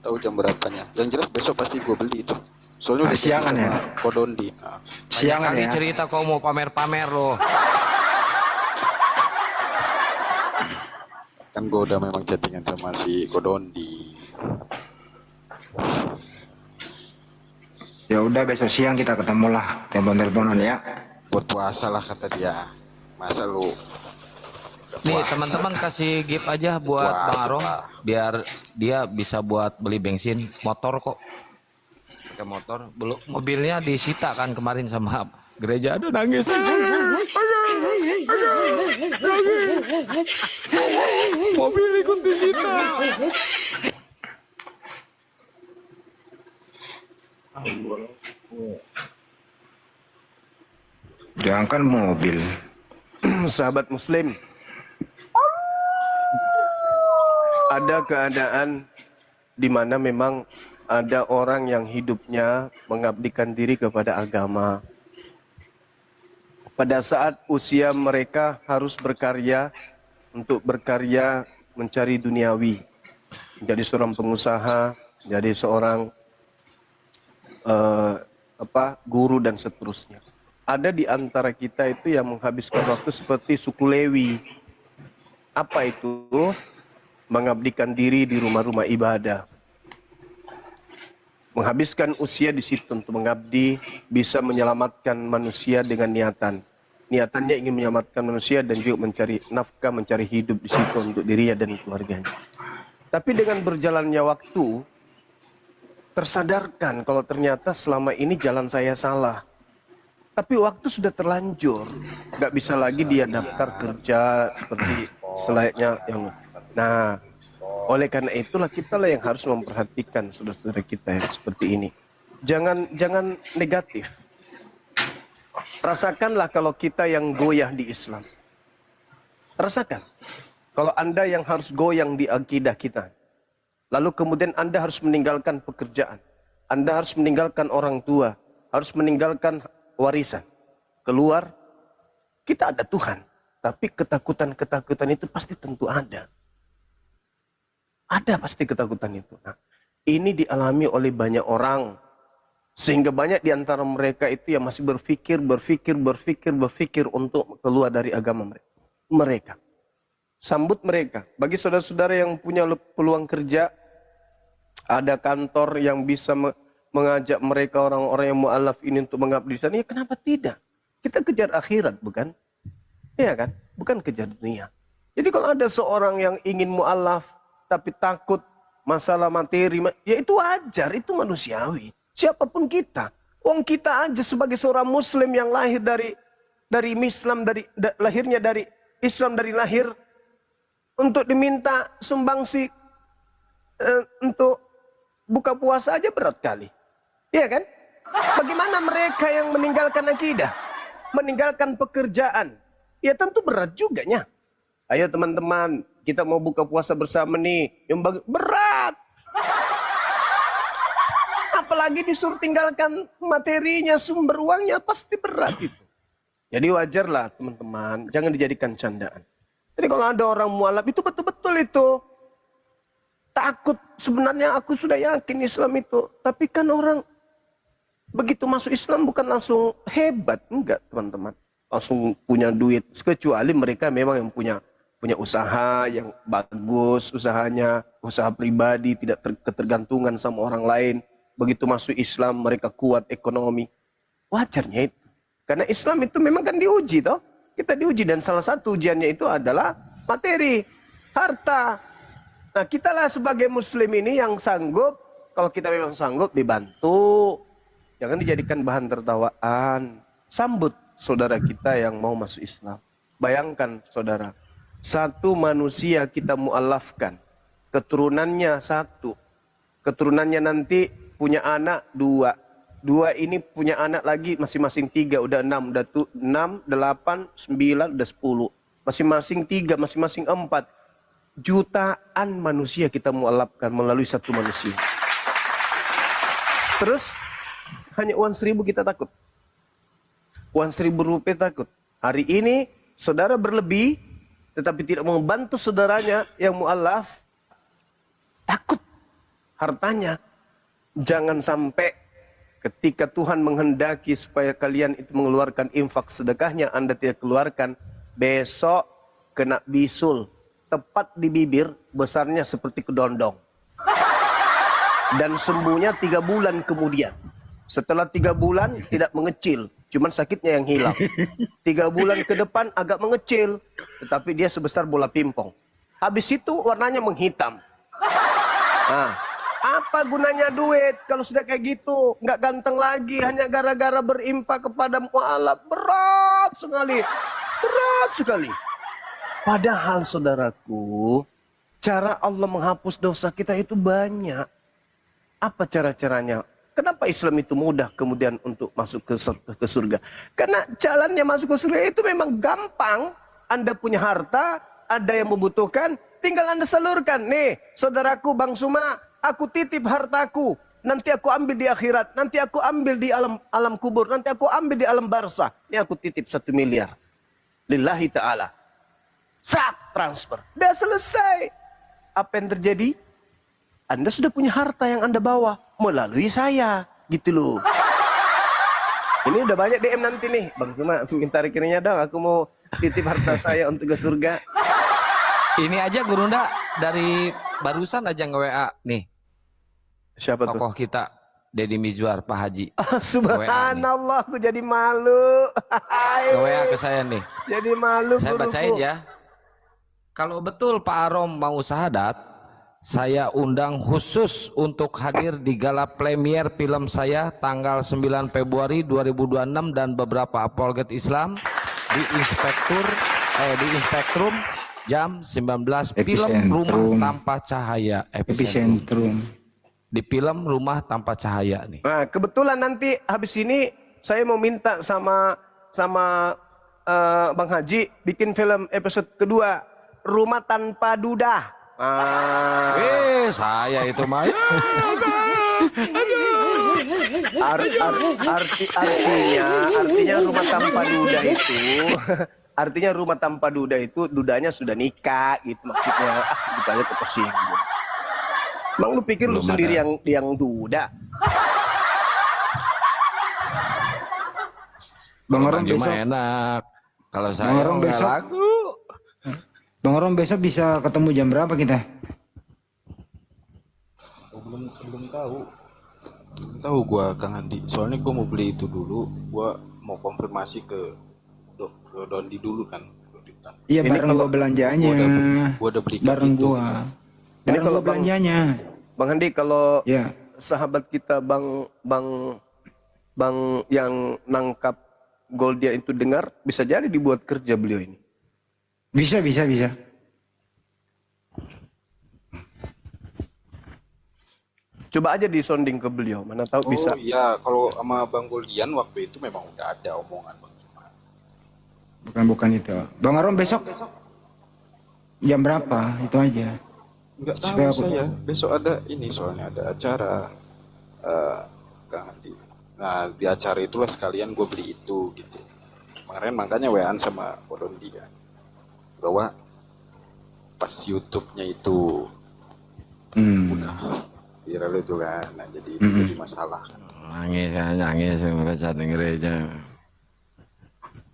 Tahu jam berapanya. Yang jelas besok pasti gua beli itu. Soalnya udah Siangan janji ya? sama Kodondi. Nah, Siangan Kali ya? cerita kau mau pamer-pamer loh. kan gua udah memang chattingan sama si Kodondi. Ya udah besok siang kita ketemu lah, telepon-teleponan ya. Buat puasa lah kata dia. Masa lu Nih teman-teman kasih gift aja buat Puasa. Bang Arom biar dia bisa buat beli bensin motor kok. Pakai motor, belum mobilnya disita kan kemarin sama gereja. Aduh nangis. Mobil ikut disita. Jangan mobil. Sahabat muslim, ada keadaan di mana memang ada orang yang hidupnya mengabdikan diri kepada agama. Pada saat usia mereka harus berkarya, untuk berkarya mencari duniawi, menjadi seorang pengusaha, menjadi seorang guru dan seterusnya. Ada di antara kita itu yang menghabiskan waktu seperti suku Lewi. Apa itu? Mengabdikan diri di rumah-rumah ibadah. Menghabiskan usia di situ untuk mengabdi, bisa menyelamatkan manusia dengan niatan. Niatannya ingin menyelamatkan manusia dan juga mencari nafkah, mencari hidup di situ untuk dirinya dan keluarganya. Tapi dengan berjalannya waktu, tersadarkan kalau ternyata selama ini jalan saya salah. Tapi waktu sudah terlanjur, nggak bisa lagi dia daftar kerja seperti selayaknya yang. Nah, oleh karena itulah kita lah yang harus memperhatikan saudara-saudara kita yang seperti ini. Jangan negatif. Rasakanlah kalau kita yang goyah di Islam. Rasakan. Kalau Anda yang harus goyang di akidah kita. Lalu kemudian Anda harus meninggalkan pekerjaan. Anda harus meninggalkan orang tua. Harus meninggalkan warisan. Keluar, kita ada Tuhan. Tapi ketakutan-ketakutan itu pasti tentu ada. Ada pasti ketakutan itu. Nah, ini dialami oleh banyak orang. Sehingga banyak di antara mereka itu yang masih berpikir untuk keluar dari agama mereka. Sambut mereka. Bagi saudara-saudara yang punya peluang kerja, ada kantor yang bisa mengajak mereka orang-orang yang mu'alaf ini untuk mengabdi di sana. Ya kenapa tidak? Kita kejar akhirat, bukan? Iya kan? Bukan kejar dunia. Jadi kalau ada seorang yang ingin mu'alaf, tapi takut masalah materi, ya itu wajar, itu manusiawi. Siapapun kita. Wong kita aja sebagai seorang muslim yang lahir dari Islam, lahirnya dari Islam dari lahir, untuk diminta sumbangsi untuk buka puasa aja berat kali. Iya kan? Bagaimana mereka yang meninggalkan akidah, meninggalkan pekerjaan? Ya tentu berat juga nya. Ayo teman-teman, kita mau buka puasa bersama nih. Yang berat. Apalagi disuruh tinggalkan materinya, sumber uangnya, pasti berat itu. Jadi wajarlah teman-teman, jangan dijadikan candaan. Jadi kalau ada orang mualaf itu betul-betul itu. Takut, sebenarnya aku sudah yakin Islam itu. Tapi kan orang Begitu masuk Islam bukan langsung hebat, enggak teman-teman. Langsung punya duit, kecuali mereka memang yang punya usaha yang bagus, usahanya, usaha pribadi, tidak ketergantungan sama orang lain. Begitu masuk Islam, mereka kuat ekonomi. Wajarnya itu. Karena Islam itu memang kan diuji toh. Kita diuji dan salah satu ujiannya itu adalah materi, harta. Nah, kitalah sebagai muslim ini yang sanggup, kalau kita memang sanggup dibantu. Jangan dijadikan bahan tertawaan. Sambut saudara kita yang mau masuk Islam. Bayangkan saudara, satu manusia kita mu'alafkan, keturunannya satu, keturunannya nanti punya anak dua, dua ini punya anak lagi masing-masing tiga, udah 6, udah 6, 8, 9, udah 10, masing-masing 3, masing-masing 4, jutaan manusia kita mu'alafkan melalui satu manusia. Terus hanya uang 1.000 kita takut, uang 1.000 rupiah takut. Hari ini saudara berlebih tetapi tidak membantu saudaranya yang mu'alaf, takut hartanya. Jangan sampai ketika Tuhan menghendaki supaya kalian itu mengeluarkan infak sedekahnya, Anda tidak keluarkan, besok kena bisul, tepat di bibir, besarnya seperti kedondong. Dan sembuhnya 3 bulan kemudian. Setelah 3 bulan tidak mengecil, cuman sakitnya yang hilang. 3 bulan ke depan agak mengecil, tetapi dia sebesar bola pingpong. Habis itu warnanya menghitam. Nah, apa gunanya duit kalau sudah kayak gitu? Nggak ganteng lagi, hanya gara-gara berimpak kepada mu'alaf. Berat sekali, berat sekali. Padahal saudaraku, cara Allah menghapus dosa kita itu banyak. Apa cara-caranya? Kenapa Islam itu mudah kemudian untuk masuk ke surga? Karena jalannya masuk ke surga itu memang gampang. Anda punya harta, ada yang membutuhkan, tinggal Anda salurkan. Nih, saudaraku Bang Suma, aku titip hartaku. Nanti aku ambil di akhirat, nanti aku ambil di alam kubur, nanti aku ambil di alam barzah. Ini aku titip 1 miliar. Lillahi ta'ala. Transfer. Udah selesai. Apa yang terjadi? Anda sudah punya harta yang Anda bawa melalui saya, gitu loh. Ini udah banyak DM nanti nih, Bang Suma minta rekeningnya dong, aku mau titip harta saya untuk ke surga. Ini aja Gurunda dari barusan aja nge-WA nih. Siapa tuh? Tokoh kita, Deddy Mizwar, Pak Haji. Subhanallah, aku jadi malu. Nge-WA ke saya nih. Jadi malu. Saya bacain ya. Kalau betul Pak Arom mau syahadat, saya undang khusus untuk hadir di gala premier film saya tanggal 9 Februari 2026 dan beberapa apologet Islam di Inspektrum jam 19 film Rumah Tanpa Cahaya Epicentrum. Di film Rumah Tanpa Cahaya nih. Nah, kebetulan nanti habis ini saya mau minta sama Bang Haji bikin film episode kedua Rumah Tanpa Duda. Saya itu mah. Artinya rumah tanpa duda itu, artinya rumah tanpa duda itu dudanya sudah nikah gitu maksudnya. Gitu aja kepesinggung. Bang, lu pikir lu sendiri yang duda? Bang Arom besok enak. Kalau saya nggak laku. Bang Arom besok bisa ketemu jam berapa kita? Belum tahu. Belum tahu gua Kang Andi. Soalnya gua mau beli itu dulu. Gua mau konfirmasi ke Dondi dulu kan. Iya, bareng gua belanjanya. Gua udah beli bareng itu. Gua. Ini kalau belanjanya. Bang Andi, kalau ya sahabat kita Bang yang nangkap Goldia itu dengar, bisa jadi dibuat kerja beliau ini. Bisa. Coba aja disonding ke beliau, mana tahu bisa. Oh iya, kalau sama Bang Goldian waktu itu memang udah ada omongan Bang. Bukan itu. Bang Arom besok jam berapa? Itu aja. Enggak tahu saya. Besok ada ini soalnya ada acara Kang Andi. Nah, di acara itulah sekalian gue beli itu gitu. Kemarin makanya WA-an sama Dondi kan. Bahwa pas YouTube-nya itu udah viral itu kan, nah jadi itu jadi masalah. Nangis baca di gereja.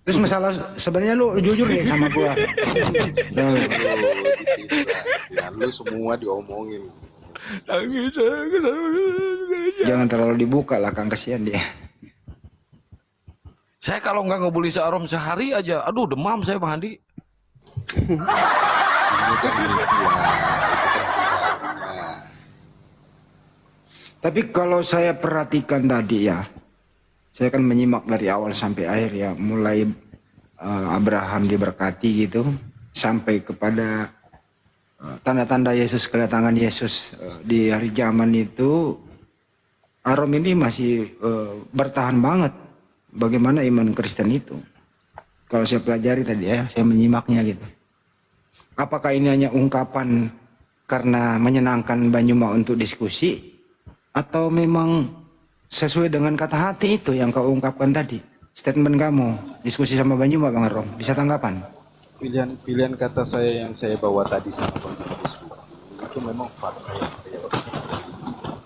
Terus masalah sebenarnya lu jujur deh sama gua. Lu di sini lah. Ya, lu semua diomongin. Jangan terlalu dibuka lah, Kang, kasihan dia. Saya kalau nggak ngebully searom sehari aja, aduh demam saya Bang Handi. Ini kan milik gua. Tapi kalau saya perhatikan tadi ya, saya kan menyimak dari awal sampai akhir ya, mulai Abraham diberkati gitu, sampai kepada tanda-tanda Yesus, kedatangan Yesus di hari zaman itu, Arom ini masih bertahan banget. Bagaimana iman Kristen itu? Kalau saya pelajari tadi ya, saya menyimaknya gitu. Apakah ini hanya ungkapan karena menyenangkan Banyuma untuk diskusi, atau memang sesuai dengan kata hati itu yang kau ungkapkan tadi? Statement kamu, diskusi sama Banyuma, Bang Arom, bisa tanggapan? Pilihan kata saya yang saya bawa tadi sama Banyuma diskusi itu memang fakta yang real.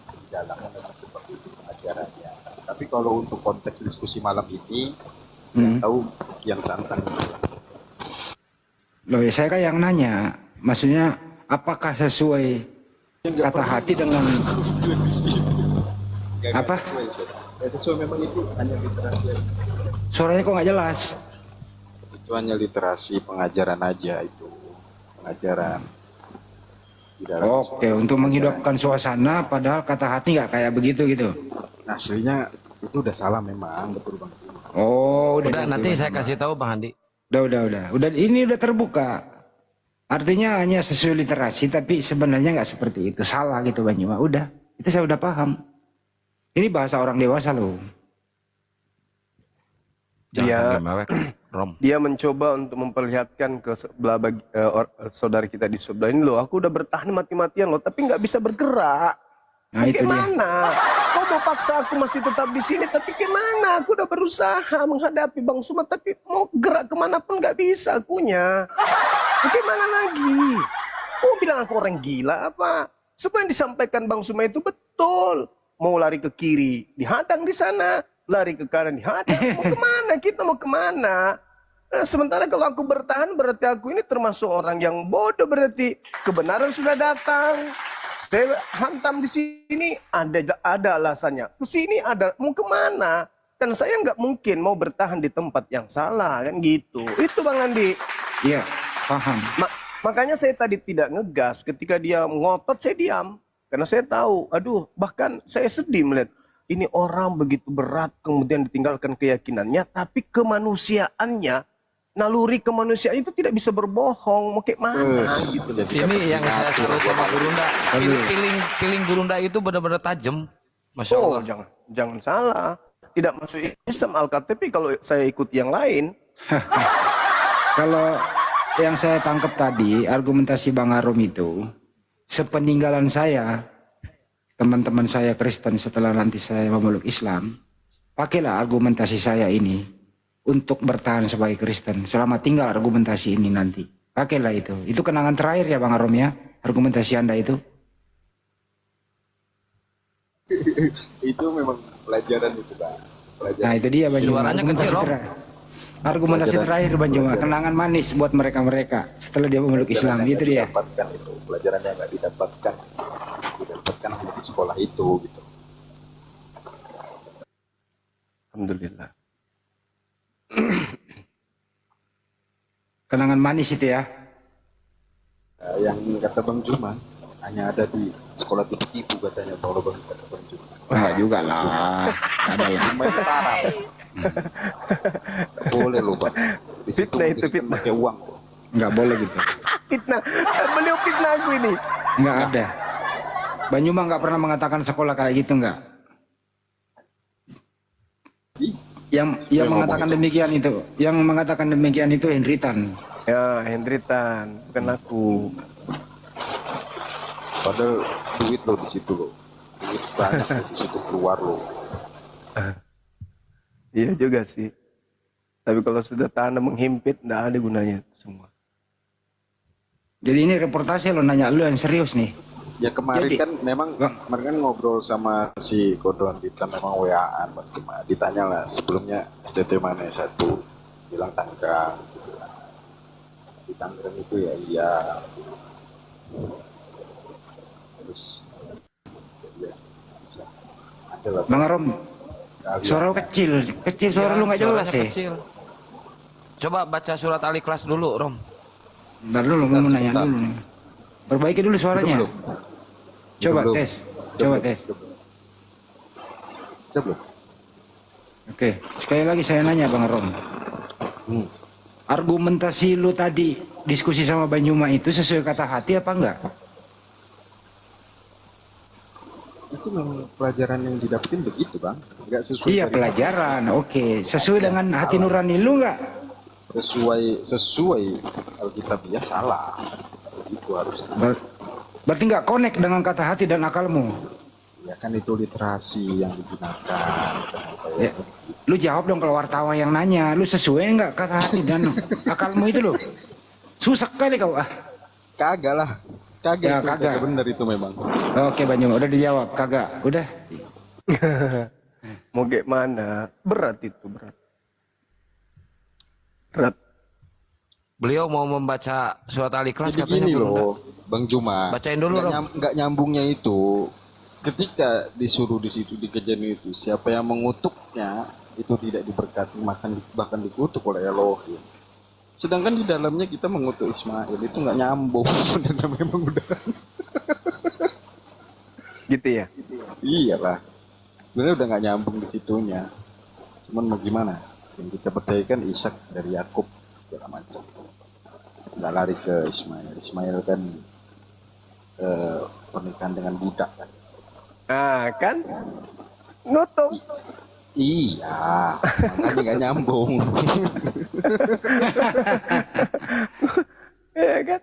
Di dalamnya memang seperti itu pengajarannya. Tapi kalau untuk konteks diskusi malam ini, yang tahu yang tantang. Loh ya, saya kan yang nanya, maksudnya apakah sesuai kata hati dengan apa? Sesuai memang itu hanya literasi. Suaranya kok nggak jelas? Itu hanya literasi pengajaran aja itu. Pengajaran. Di dalam Oke, untuk menghidupkan suasana padahal kata hati nggak kayak begitu gitu. aslinya itu udah salah memang, betul Bang. Oh, Udah nanti saya kasih tahu Bang Handi. Udah, ini udah terbuka. Artinya hanya sesuai literasi, tapi sebenarnya nggak seperti itu. Salah gitu Banyuma. Udah, itu saya udah paham. Ini bahasa orang dewasa loh. Jangan sampai mewek, Rom. Dia mencoba untuk memperlihatkan ke sebelah saudara kita di sebelah ini loh. Aku udah bertahan mati-matian loh, tapi nggak bisa bergerak. Nah, itu dia. Bagaimana? Kau mau paksa aku masih tetap di sini, tapi gimana? Aku udah berusaha menghadapi Bang Suma, tapi mau gerak kemana pun nggak bisa akunya. Bagaimana lagi? Kau bilang aku orang gila apa? Semua yang disampaikan Bang Suma itu betul. Mau lari ke kiri, dihadang di sana. Lari ke kanan, dihadang. Mau kemana? Kita mau kemana? Nah, sementara kalau aku bertahan, berarti aku ini termasuk orang yang bodoh. Berarti kebenaran sudah datang. Saya hantam di sini, ada alasannya. Ke sini ada, mau kemana? Kan saya nggak mungkin mau bertahan di tempat yang salah, kan gitu. Itu Bang Andi. Iya, paham. Makanya saya tadi tidak ngegas ketika dia ngotot, saya diam. Karena saya tahu, aduh, bahkan saya sedih melihat ini orang begitu berat kemudian ditinggalkan keyakinannya, tapi kemanusiaannya, naluri kemanusiaan itu tidak bisa berbohong. Mau kayak mana gitu. Ini yang saya salut sama Gurunda. Feeling Gurunda itu benar-benar tajam. Masya Allah. Jangan salah. Tidak masuk Islam Al-KTP kalau saya ikut yang lain. Kalau yang saya tangkap tadi, argumentasi Bang Arom itu, sepeninggalan saya, teman-teman saya Kristen setelah nanti saya memeluk Islam, pakailah argumentasi saya ini untuk bertahan sebagai Kristen. Selama tinggal argumentasi ini nanti, pakailah itu. Itu kenangan terakhir ya Bang Arom ya, argumentasi Anda itu. Itu memang pelajaran itu Bang. Pelajaran. Nah itu dia Bang Juma. Suaranya kecil, Rom. Argumentasi terakhir Bang Juma, kenangan manis buat mereka-mereka setelah dia memeluk Islam. Itu dia. Didapatkan itu pelajaran yang nggak didapatkan hanya di sekolah itu gitu. Alhamdulillah. Kenangan manis itu ya. Yang kata Bang Juma hanya ada di sekolah tipu-tipu katanya kalau Bang kata Bang Juma. Wah juga lah. Ada lah. Main parah. Nggak boleh loh Bang. Di situ Fitnah itu, kita fitnah. pakai uang. Nggak boleh gitu. Fitnah. Beliau fitnah aku ini. Nggak ada. Banyuma nggak pernah mengatakan sekolah kayak gitu nggak? Yang mengatakan demikian itu, yang mengatakan demikian itu Henritan. Ya, Hendritan, bukan aku. Padahal duit lo di situ lo. Duit banyak lo di situ keluar lo. Iya juga sih. Tapi kalau sudah tanah menghimpit, nggak ada gunanya itu semua. Jadi ini reportase lo nanya lu yang serius nih. Ya kemarin Jadi, kan memang Bang, kemarin kan ngobrol sama si Kodon kita memang WA-an Bang Cuma ditanya lah sebelumnya STT mana satu bilang Tangerang di Tangerang itu ya iya terus ya bisa ada lah Bang Arom, kalian. suara lu kecil, suara Ya, lu nggak jelas suaranya ya. kecil. Coba baca surat Al-Ikhlas dulu, Rom. Bentar dulu, mau nanya sebentar. dulu nih. Perbaiki dulu suaranya. Belum. Coba Belum. tes, Udah coba belum? tes. Udah belum? Oke, sekali lagi saya nanya Bang Arom. Argumentasi lu tadi diskusi sama Banyuma itu sesuai kata hati apa enggak? Itu memang pelajaran yang didapetin begitu Bang nggak sesuai Iya dari- pelajaran, oke. Sesuai dengan hati nurani lu enggak? sesuai Alkitabiah salah itu harusnya Berarti enggak connect dengan kata hati dan akalmu. ya kan itu literasi yang digunakan Ya. Lu jawab dong kalau wartawan yang nanya, lu sesuai enggak kata hati dan akalmu itu lo? Susah kali kau ah. kagak lah kagak Ya, itu kagak. benar itu memang Oke Banyuma, udah dijawab, kagak. Udah. Mau gimana? Berat itu, berat. Berat. Beliau mau membaca surat Al-Ikhlas jadi katanya gini belum ada. loh Bang Juma Bacain dulu, Rom. nggak nyambungnya itu ketika disuruh di situ di kejadian itu siapa yang mengutuknya itu tidak diberkati bahkan dikutuk oleh Elohim sedangkan di dalamnya kita mengutuk Ismail itu nggak nyambung dan memang udah Gitu ya? iyalah sebenarnya udah nggak nyambung di situnya cuman mau gimana yang kita percayakan Ishak dari Yakub segala macam nggak lari ke Ismail kan pernikahan dengan budak kan Ah, kan? Ngutuk. iya makanya nggak nyambung Ya kan?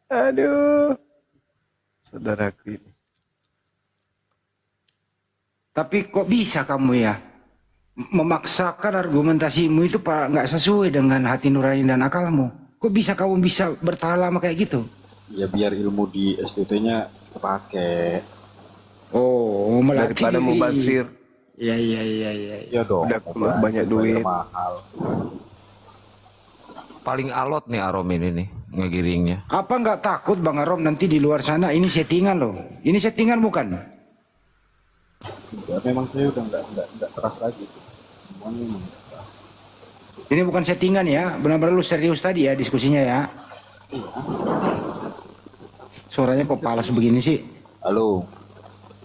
Aduh. Saudaraku ini. Tapi kok bisa kamu ya memaksakan argumentasimu itu nggak sesuai dengan hati nurani dan akalmu? Kok bisa kamu bisa bertahan lama kayak gitu? ya biar ilmu di STT-nya kepake Oh, melatih Daripada diri. mubasir. Iya. ya dong Udah keluar banyak duit. mahal Paling alot nih Arom ini nih ngegiringnya. Apa nggak takut Bang Arom nanti di luar sana ini settingan loh? Ini settingan bukan? ya, memang saya udah nggak keras lagi semuanya memang nggak keras. Ini bukan settingan ya, benar-benar lu serius tadi ya diskusinya ya. Suaranya kok palas begini sih? halo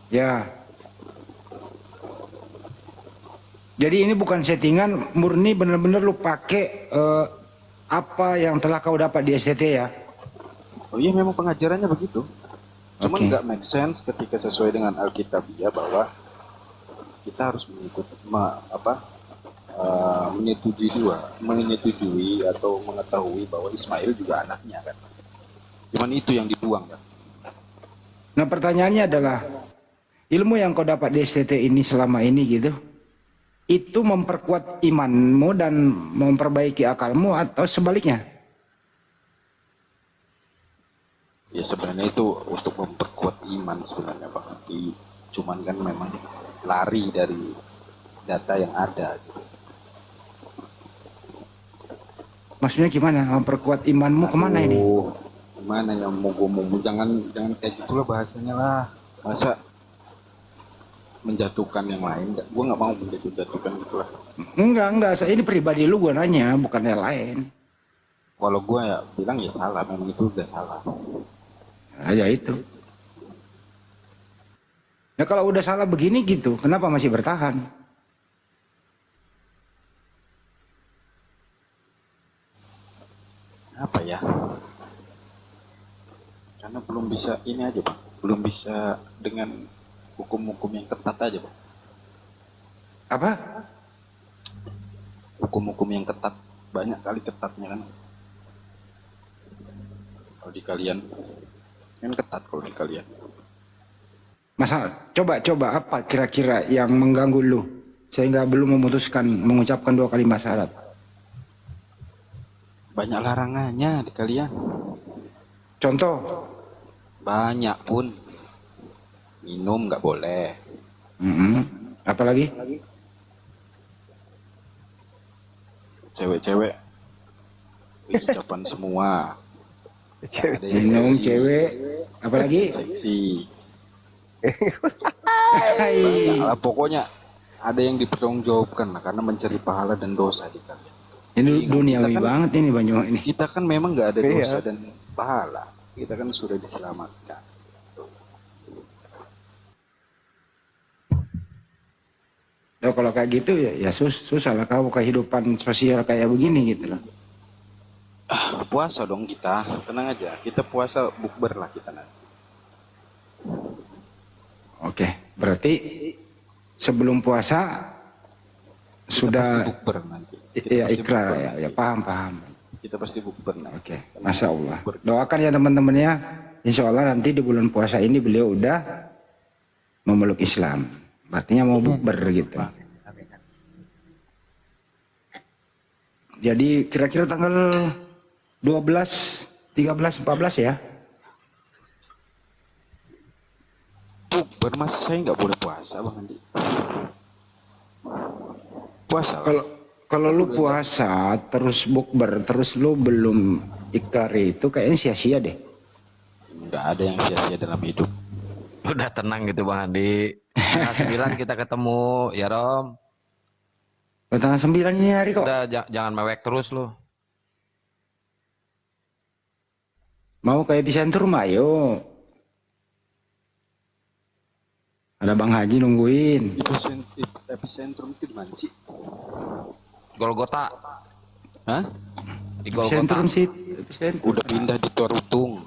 Ya. Jadi ini bukan settingan, murni benar-benar lu pakai apa yang telah kau dapat di STT ya. oh iya memang pengajarannya begitu cuman Oke. nggak make sense ketika sesuai dengan Alkitabiah bahwa kita harus mengikuti menyetujui atau mengetahui bahwa Ismail juga anaknya kan cuman itu yang dibuang kan Nah pertanyaannya adalah ilmu yang kau dapat di STT ini selama ini gitu, itu memperkuat imanmu dan memperbaiki akalmu atau sebaliknya? ya sebenarnya itu untuk memperkuat iman sebenarnya Pak cuman kan memang lari dari data yang ada gitu. Maksudnya gimana? Memperkuat imanmu kemana ini? Gimana yang mau jangan kayak gitulah bahasanya lah masa menjatuhkan yang lain gue nggak mau menjatuhkan gitulah Enggak, ini pribadi lu gua nanya, bukan yang lain. kalau gue ya bilang ya salah memang itu udah salah Aja itu. Ya kalau udah salah begini gitu, kenapa masih bertahan? apa ya karena belum bisa ini aja Bang belum bisa dengan hukum-hukum yang ketat aja Bang Apa? hukum-hukum yang ketat banyak kali ketatnya kan kalau di kalian kan ketat kalau di kalian Masa coba apa kira-kira yang mengganggu lu sehingga belum memutuskan mengucapkan 2 kalimat syahadat? banyak larangannya di kalian Contoh, banyak pun minum nggak boleh. Apalagi? Cewek-cewek ucapan semua. Ada yang Minum, seksi, cewek, apalagi? seksi. Hai. Banyak lah, pokoknya ada yang dipertanggungjawabkan lah, karena mencari pahala dan dosa di kalian. Ini duniawi Kita kan- banget ini Banyuwangi ini. Kita kan memang nggak ada dosa Iya. dan pahala. Kita kan sudah diselamatkan. Loh, kalau kayak gitu ya susah lah kamu kehidupan sosial kayak begini gitu loh. Puasa dong kita, tenang aja. Kita puasa bukber lah kita nanti. Oke, berarti sebelum puasa Kita sudah pasti bukber nanti. Kita ya pasti ikrar bukber. ya paham. Kita pasti bukber nanti. Oke, Masya Allah. Doakan ya teman-teman ya. Insya Allah nanti di bulan puasa ini beliau udah memeluk Islam. Artinya mau bukber gitu. Jadi kira-kira tanggal 12, 13, 14 ya. Bukber masa saya nggak boleh puasa Bang Andi? Puasa lah. Kalau lu puasa terus bukber terus lu belum ikrar itu kayaknya sia-sia deh. Nggak ada yang sia-sia dalam hidup. Udah tenang gitu Bang Andi. Tanggal 9 kita ketemu ya Rom. Tanggal 9 ini hari kok. Udah jangan mewek terus lu. Mau ke epicentrum ayo. Ada Bang Haji nungguin. Epicentrum itu di mana sih? Golgota. Hah? Di Golgota. Epicentrum sih. Epicentrum. Udah pindah di Torutung.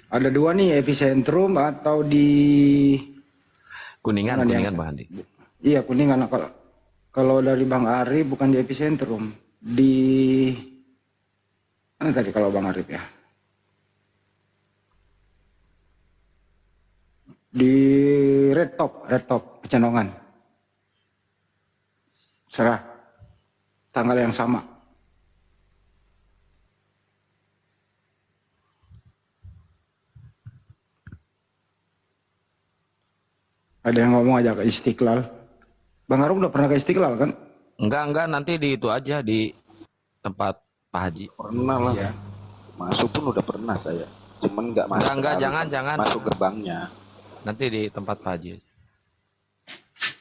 Ada dua nih, epicentrum atau di Kuningan, Mana dia? Kuningan Bang Andi. iya Kuningan. Kalau dari Bang Arif bukan di epicentrum, di mana tadi kalau Bang Arif ya? Di Red Top, Pecenongan. Serah. Tanggal yang sama. Ada yang ngomong aja ke Istiqlal. Bang Arum udah pernah ke Istiqlal kan? Enggak, nanti di itu aja di tempat Pak Haji. Pernah lah. Iya. Masuk pun udah pernah saya. Cuman nggak masuk. Enggak, ke dalam. jangan. Masuk gerbangnya. Nanti di tempat Pak Haji.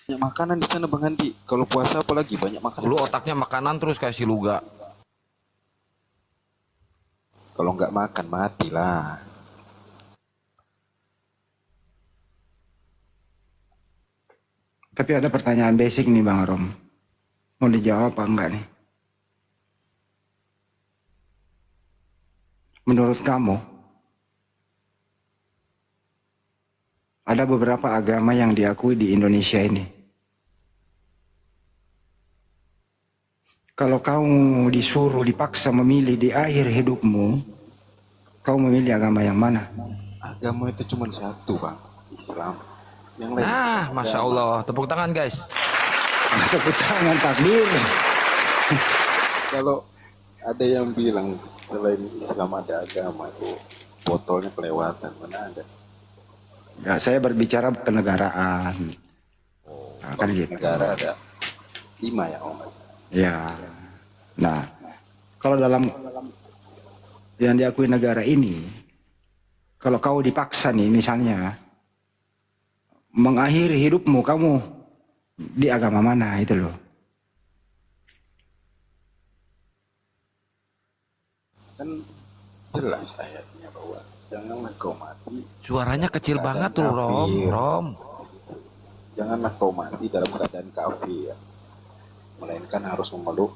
Banyak makanan di sana Bang Andi. Kalau puasa apalagi banyak makanan. Lu otaknya makanan terus kayak si Luga. Kalau nggak makan matilah. Tapi ada pertanyaan basic nih Bang Arum. Mau dijawab apa enggak nih? Menurut kamu, ada beberapa agama yang diakui di Indonesia ini. Kalau kamu disuruh dipaksa memilih di akhir hidupmu, kau memilih agama yang mana? Agama itu cuma satu Bang. Islam. Yang lain. Nah, Masya Allah. Tepuk tangan guys. Tepuk tangan takbir. Kalau ada yang bilang selain Islam ada agama itu botolnya kelewatan, mana ada? Ya, saya berbicara kenegaraan. Nah, kan gitu. Negara ada 5 ya Om Mas. Ya. Nah, kalau dalam yang diakui negara ini, kalau kau dipaksa nih misalnya mengakhiri hidupmu, kamu di agama mana itu loh. Kan jelas ayatnya bahwa janganlah kau mati, Suaranya kecil Keadaan banget tuh Rom. kafir. Rom. janganlah kau mati dalam keadaan kafir, melainkan harus memeluk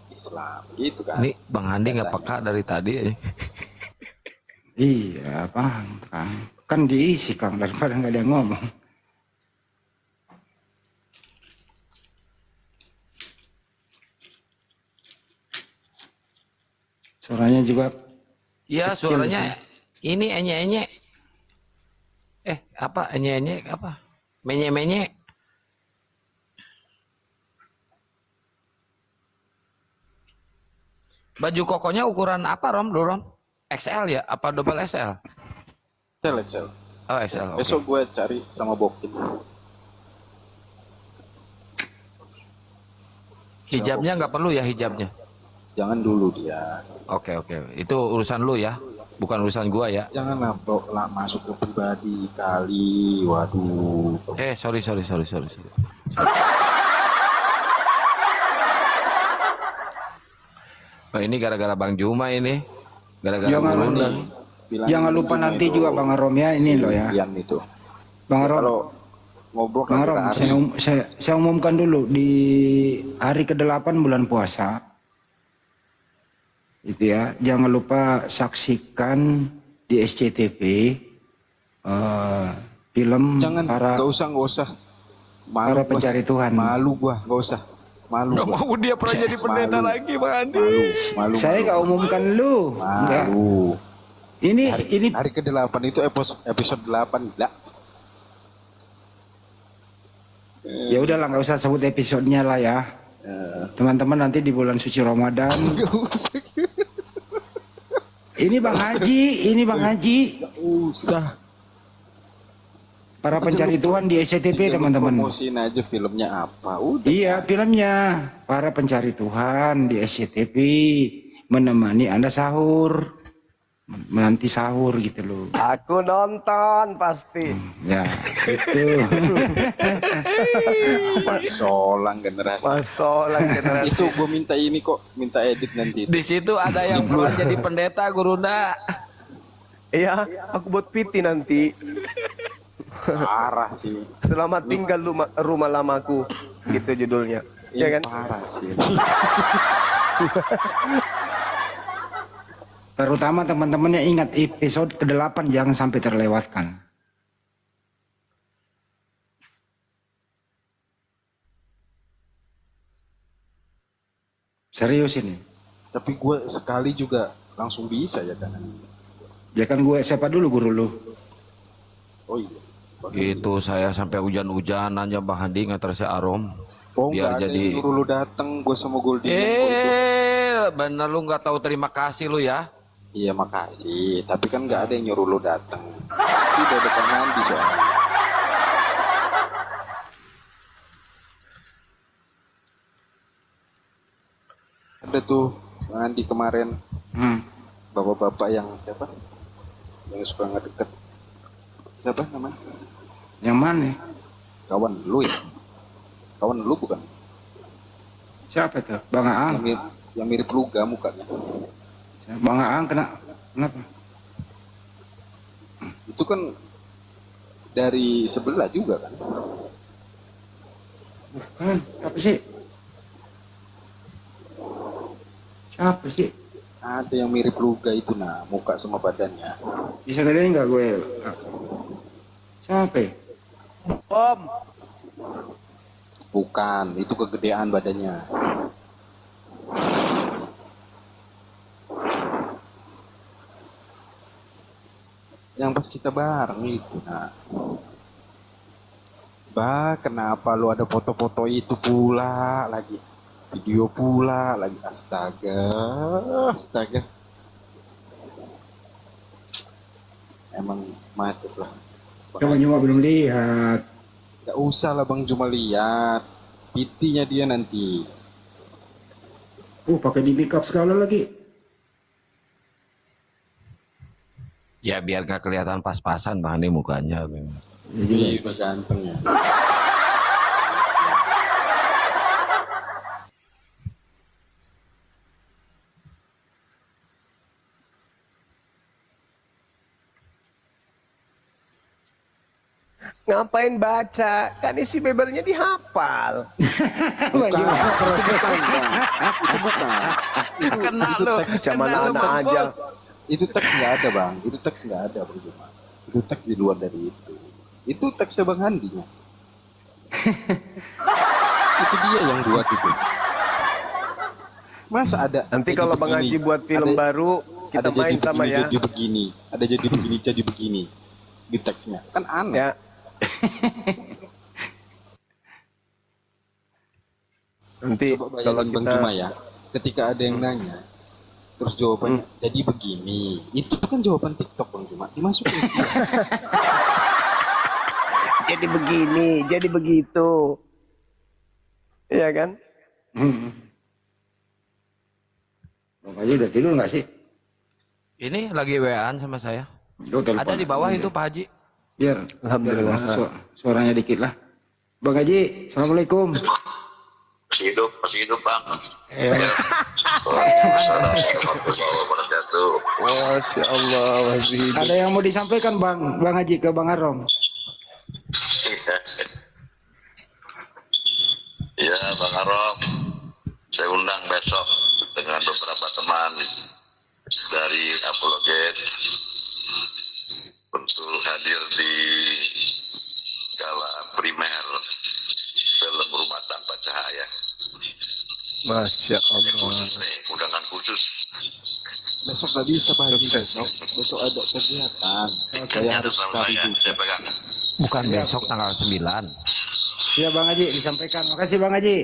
Islam, gitu kan? Ini Bang Andi nggak peka dari tadi. Iya, Bang. Kan diisi Kang daripada nggak ada yang ngomong. Suaranya juga Iya, kecil suaranya sih. ini enye-enye. Apa enye-enye apa? Menye-menye. Baju kokonya ukuran apa Rom? Dulu Rom? XL ya? Apa double XL? Excel. Oh XL. Oke. Besok gue cari sama Bokin. Hijabnya nggak perlu ya hijabnya? Jangan dulu dia. Oke. Itu urusan lu ya, bukan urusan gua ya. Janganlah bro, lah masuk ke pribadi kali. Waduh. Sorry. Oh, ini gara-gara Bang Juma ini. Gara-gara Jangan Gurunda. Jangan lupa nanti juga Bang Arom ya, ini loh ya. Itu. Bang Arom, Kalau ngobrol Bang lagi Arom, hari, saya umumkan dulu di hari ke-8 bulan puasa. Itu ya, jangan lupa saksikan di SCTV film jangan, nggak usah. Malu para gua. pencari Tuhan. Malu gua, nggak usah. Malu Nggak gua. mau dia pernah jadi pendeta Malu. lagi Bang Andi. Malu. Saya nggak umumkan lu. Enggak. Malu. Ini Hari ke-8 itu episode 8 enggak. ya udahlah, nggak usah sebut episodenya lah ya. Teman-teman nanti di bulan suci Ramadan. Nggak usah. Ini Bang Haji. Nggak usah. Para pencari Tuhan di SCTV teman-teman. Promosiin aja filmnya apa. Udah. Iya, filmnya para pencari Tuhan di SCTV menemani Anda sahur, menanti sahur gitu loh. Aku nonton pasti. Ya, itu. Masolang generasi. Masalah generasi. Itu gue minta ini kok, minta edit nanti. Di situ ada yang pernah jadi pendeta Gurunda. Iya, aku buat PT nanti. Parah sih. Selamat tinggal rumah lamaku. Gitu judulnya. Ini Ya kan? parah sih. Terutama teman-teman yang ingat episode ke-8 jangan sampai terlewatkan. Serius ini. Tapi gue sekali juga langsung bisa ya kan. Ya kan gue siapa dulu guru lu? Oh iya. Itu saya sampai hujan-hujanan aja Bang Andi ngantar si Arom. Oh Biar nggak ada jadi yang nyuruh lu dateng, gue sama Goldie. Bener lu nggak tahu terima kasih lu ya. Iya makasih, tapi kan nggak ada yang nyuruh lu dateng. Pasti udah depan mandi soalnya. Ada tuh mandi kemarin, bapak-bapak yang siapa? Yang suka ngedeket. Siapa namanya? Yang mana? Kawan lu ya? Kawan lu bukan? Siapa tuh? Bang Aang. Yang mirip Luga mukanya. Bang Aang kenapa? Itu kan dari sebelah juga kan? Bukan, siapa sih? Siapa sih? Ada yang mirip Luga itu nah, muka sama badannya. Bisa gedein nggak gue? Siapa ya? Om. Bukan, itu kegedean badannya. Yang pas kita bareng itu nah. Bah, kenapa lu ada foto-foto itu pula lagi? Video pula lagi. Astaga. Emang macet lah. Coba cuma belum lihat. Gak usah lah Bang, cuma lihat PT-nya dia nanti. Pakai di pick up segala lagi. Ya biar nggak kelihatan pas-pasan Bang Andi mukanya. Iya, udah ganteng ya. Ngapain baca? Kan isi Bible-nya dihafal. Bukan, itu bukan. Kena Itu lu. teks Zaman Kena lu, anak Bang aja. Bos. Itu teks nggak ada Bang. Itu teks nggak ada Bang Juma. Itu teks di luar dari itu. Itu teksnya Bang Handi. Itu dia yang buat itu. Masa ada? Nanti jadi kalau Bang begini, Haji buat film ada- baru, kita ada jadi main sama begini, ya. Jadi begini, ada jadi begini, jadi begini di teksnya. Kan aneh. Ya. Nanti Coba kalau bayangin Bang kita Juma ya, ketika ada yang nanya, Terus jawabannya jadi begini. Itu kan jawaban TikTok Bang Cuma dimasukin. Jadi begini, jadi begitu. Iya kan? Bang Haji udah tidur nggak sih? Ini lagi WA-an sama saya. Telepon Ada di bawah aja. itu Pak Haji. Biar Alhamdulillah. suaranya dikit lah. Bang Haji, assalamualaikum. Masih hidup Bang. Masya Allah, masih hidup. Ada yang mau disampaikan Bang Haji ke Bang Arom? Ya Bang Arom, saya undang besok dengan beberapa teman dari Apologet untuk hadir di gala primer film Rumah Tanpa Cahaya. Masya Allah. Khusus nih, undangan khusus. Besok nggak bisa Pak Haji. Sukses. Besok ada kegiatan. Saya harus Sama cari saya, juga. saya pegang. Bukan besok tanggal 9. Siap Bang Haji, disampaikan. Makasih Bang Haji.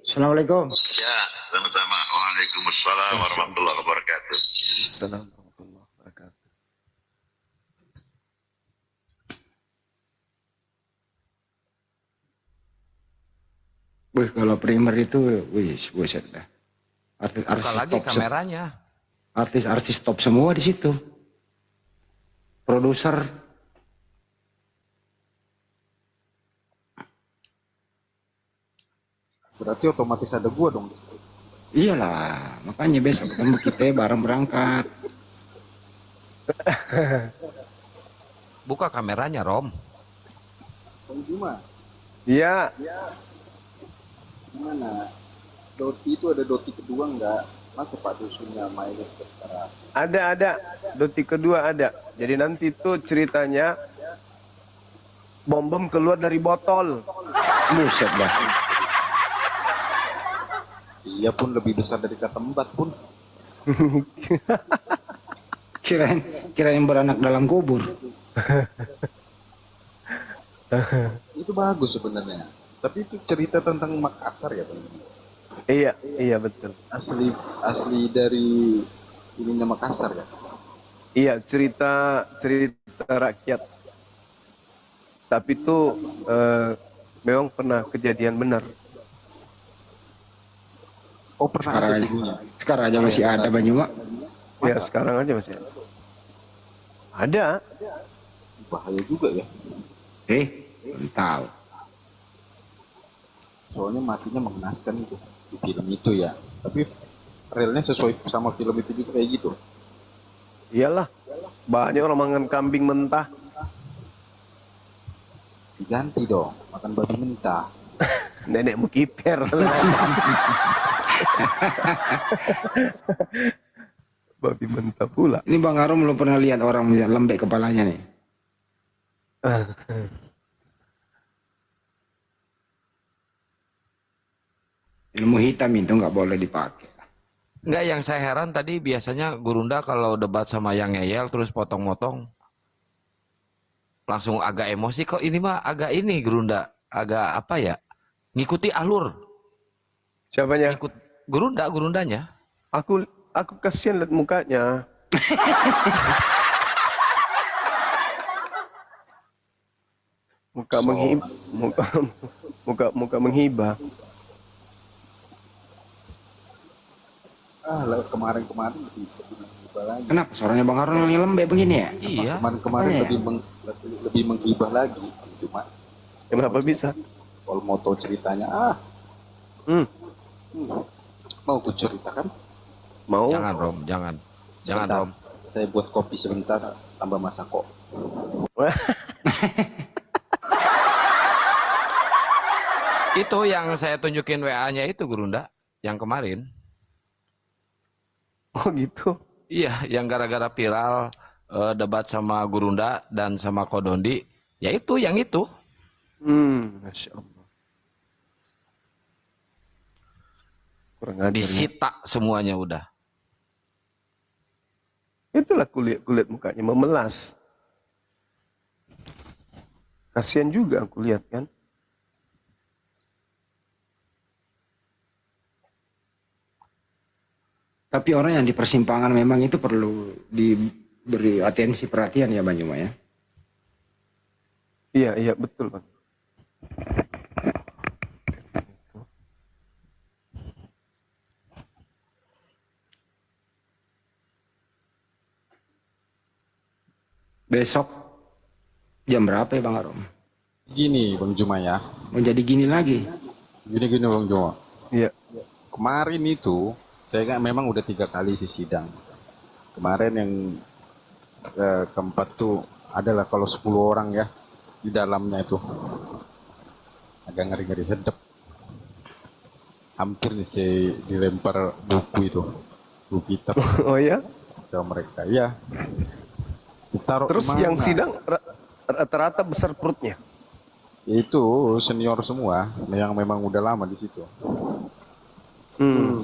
Assalamualaikum. Ya, sama-sama. Waalaikumsalam warahmatullahi wabarakatuh. Assalamualaikum warahmatullahi wabarakatuh. Wih, kalau primer itu, wih, buset dah. Buka Artis lagi top, kameranya. artis top semua di situ. Produser. Berarti otomatis ada gua dong. Iyalah, makanya besok ketemu kita bareng berangkat. Buka kameranya, Rom. Bang Juma, Iya, gimana? Doti itu ada Doti kedua nggak? Masa Pak Dusunnya mainnya sekarang? ada. Doti kedua ada. Jadi nanti tuh ceritanya bom keluar dari botol. Buset dah. Iya pun lebih besar dari Katembat pun. Kirain beranak dalam kubur. Itu bagus sebenarnya. Tapi itu cerita tentang Makassar ya Bang. Iya betul. Asli dari ininya Makassar ya. Iya, cerita rakyat. Tapi itu memang pernah kejadian benar. Oh pernah Sekarang ada aja, dulunya. sekarang aja masih ada Banyuma. Ya, sekarang aja masih ada. Ada. Bahaya juga ya. Belum tahu. Soalnya matinya mengenaskan itu di film itu ya. Tapi realnya sesuai sama film itu juga kayak gitu. Iyalah. Banyak orang makan kambing mentah. Diganti dong, makan babi mentah. Nenekmu kiper. Babi mentah pula. Ini Bang Arom belum pernah lihat orang lembek kepalanya nih. Ilmu hitam itu nggak boleh dipakai. Enggak, yang saya heran tadi biasanya Gurunda kalau debat sama yang ngeyel terus potong-potong langsung agak emosi, kok ini mah agak ini Gurunda, agak apa ya? Ngikuti alur. Siapanya? Ikut Gurundanya. Aku kasihan lihat mukanya. muka menghibah. Kemarin lebih menghibah lagi. Kenapa suaranya Bang Arom yang lembek begini ya? Iya. Kemarin Makanya lebih menghibah lagi. Cuma Kenapa bisa? kalau mau tahu ceritanya, mau ku ceritakan? Mau? Jangan Rom, jangan. Jangan Sebentar. Rom. Saya buat kopi sebentar, tambah masako. Itu yang saya tunjukin WA-nya itu Gurunda, yang kemarin. Oh gitu. Iya, yang gara-gara viral debat sama Gurunda dan sama Kodondi, ya itu yang itu. Masya Allah. Kurang ajar. Disita semuanya udah. Itulah kulit mukanya memelas. Kasihan juga aku lihat kan. Tapi orang yang di persimpangan memang itu perlu diberi atensi perhatian ya Bang Juma ya. Iya, iya betul Bang. Besok jam berapa ya Bang Arom? Gini Bang Juma ya. Mau jadi gini lagi? Gini Bang Juma. Iya. Kemarin itu saya kan memang udah 3 kali sih sidang. Kemarin yang keempat tuh adalah kalau 10 orang ya di dalamnya itu agak ngeri-ngeri sedep. Hampir nih saya dilempar buku itu, buku kitab Oh ya? ke mereka. Ya. Ditaruh Terus kemana? yang sidang rata-rata besar perutnya. Itu senior semua yang memang udah lama di situ.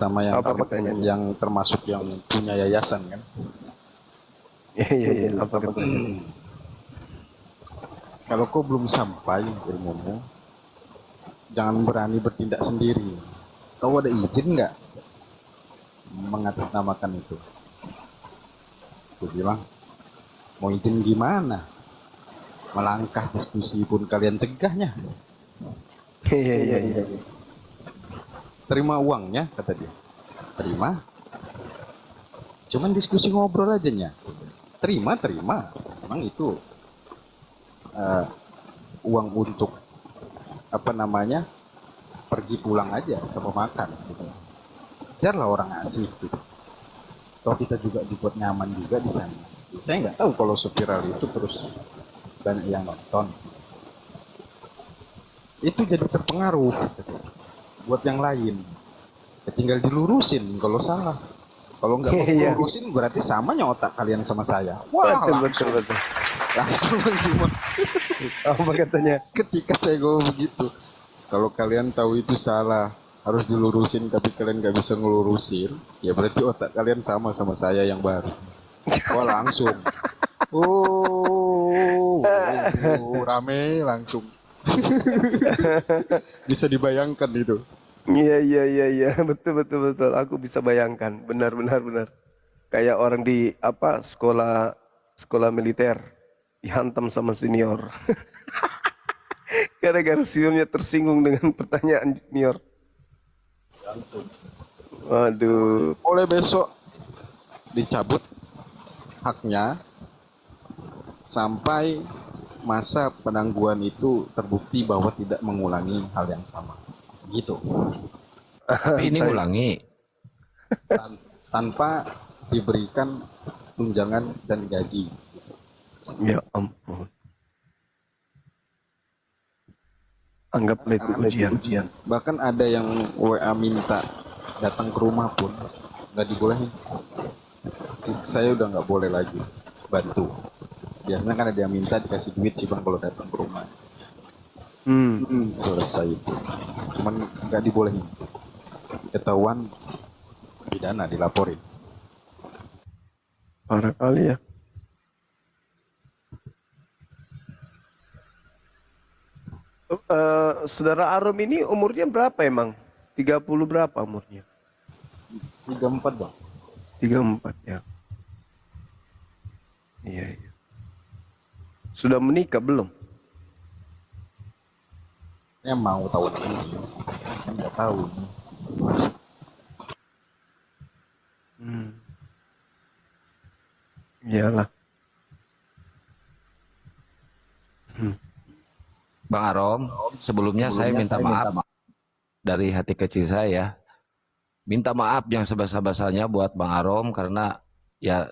Sama yang apa pertanyaan? yang termasuk yang punya yayasan kan. Iya. Apa katanya? Kalau kau belum sampai ilmumu, jangan berani bertindak sendiri. Kau ada izin nggak mengatasnamakan itu? Aku bilang, mau izin gimana? Melangkah diskusi pun kalian cegahnya. Iya. Terima uangnya, kata dia. Terima. Cuman diskusi ngobrol aja nya. Terima. Emang itu uang untuk apa namanya? Pergi pulang aja sama makan gitu. Jarlah orang asing gitu. Toh kita juga dibuat nyaman juga di sana. Saya nggak tahu kalau seviral itu terus banyak yang nonton. Itu jadi terpengaruh gitu. Buat yang lain. Ya tinggal dilurusin kalau salah. Kalau nggak mau dilurusin berarti samanya otak kalian sama saya. Wah, betul. langsung cuma Apa katanya? ketika saya ngomong begitu. Kalau kalian tahu itu salah, harus dilurusin tapi kalian nggak bisa ngelurusin, ya berarti otak kalian sama saya yang baru. Wah langsung. Rame langsung. Bisa dibayangkan itu. Iya. Betul. Aku bisa bayangkan. Benar. Kayak orang di sekolah militer dihantam sama senior. Gara-gara seniornya tersinggung dengan pertanyaan junior. Waduh. Mulai besok dicabut haknya sampai masa penangguhan itu terbukti bahwa tidak mengulangi hal yang sama. Gitu. Tapi ini ulangi. Tanpa diberikan tunjangan dan gaji. Ya ampun. Anggaplah itu ujian. Bahkan ada yang WA minta datang ke rumah pun nggak dibolehin. Saya udah nggak boleh lagi bantu. Biasanya kan ada yang minta dikasih duit sih bang kalau datang ke rumah. Selesai itu. Cuman nggak dibolehin. Ketahuan pidana dilaporin. Parah kali ya. Saudara Arom ini umurnya berapa emang? 30 berapa umurnya? 34 bang. 34 ya. Iya. Sudah menikah belum? Yang mau tahun ini. Kan nggak tahu. Iyalah. Bang Arom, sebelumnya saya minta maaf dari hati kecil saya. Minta maaf yang sebesar-besarnya buat Bang Arom karena ya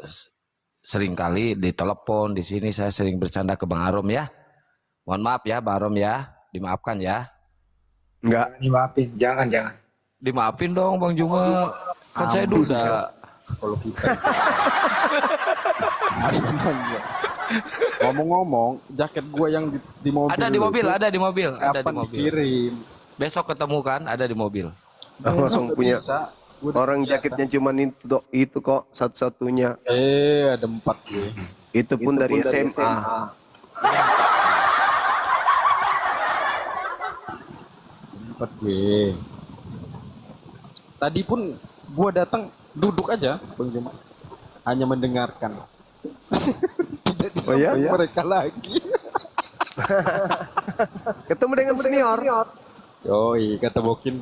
sering kali di telepon di sini saya sering bercanda ke Bang Arom ya. Mohon maaf ya Bang Arom ya, dimaafkan ya. Enggak. Dimaafin, jangan. Dimaafin dong Bang Juma. Kan saya duda. Kalau kita ngomong-ngomong, jaket gue yang di mobil Ada di mobil, itu, ada di mobil, ada di kapan mobil. dikirim? Besok ketemu kan, ada di mobil. Langsung punya Bisa. Gua udah orang punya, jaketnya cuma itu kok satu-satunya. ada 4 gue. Itu pun dari SMA. 4 gue. Tadi pun gue datang Duduk aja Bang Juma. Hanya mendengarkan. Tidak Oh ya? disampai mereka lagi. Ketemu dengan senior. Yoi, kata Bokin.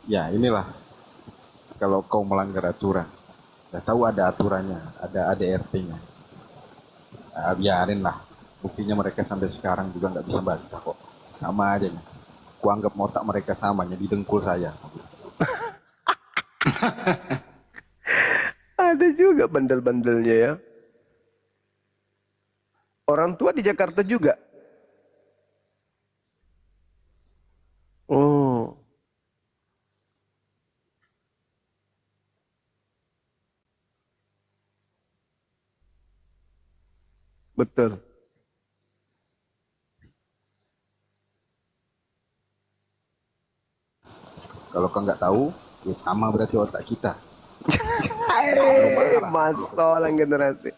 Ya inilah. Kalau kau melanggar aturan. Udah tahu ada aturannya. Ada ADRT-nya. Biarin lah. Buktinya mereka sampai sekarang juga nggak bisa baca kok. Sama aja nih. Kuanggap otak mereka sama, jadi dengkul saya. Ada juga bandel-bandelnya ya. Orang tua di Jakarta juga. Oh. Betul. Kalau kau nggak tahu, ya sama berarti otak kita. Masalah generasi.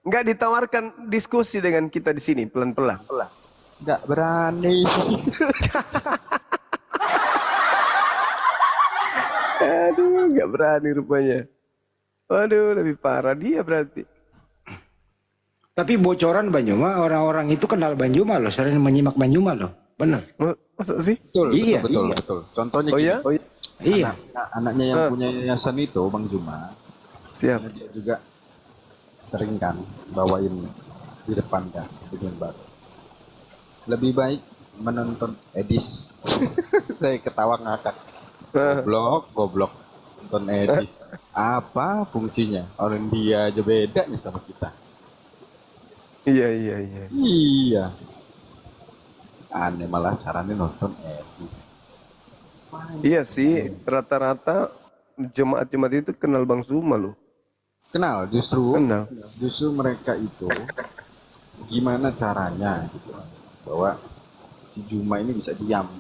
Nggak ditawarkan diskusi dengan kita di sini pelan-pelan. Nggak berani. Aduh, nggak berani rupanya. Waduh, lebih parah dia berarti. Tapi bocoran Banjuma, orang-orang itu kenal Banjuma loh, sering menyimak Banjuma loh. Benar. Masa sih? Betul, Iya, betul, iya. betul. Contohnya Oh gini, ya? Iya. anaknya yang punya yayasan itu, Bang Juma, Siap. dia juga sering kan bawain di depan kan tujuan baru. Lebih baik menonton Edis. Saya ketawa ngakak. Goblok, nonton Edis. Apa fungsinya? Orang dia aja beda nih sama kita. Iya. Iya. Aneh malah sarannya nonton Edis. Iya sih, rata-rata jemaat-jemaat itu kenal Bang Zuma loh. Kenal, justru mereka itu gimana caranya gitu, bahwa si Juma ini bisa diam.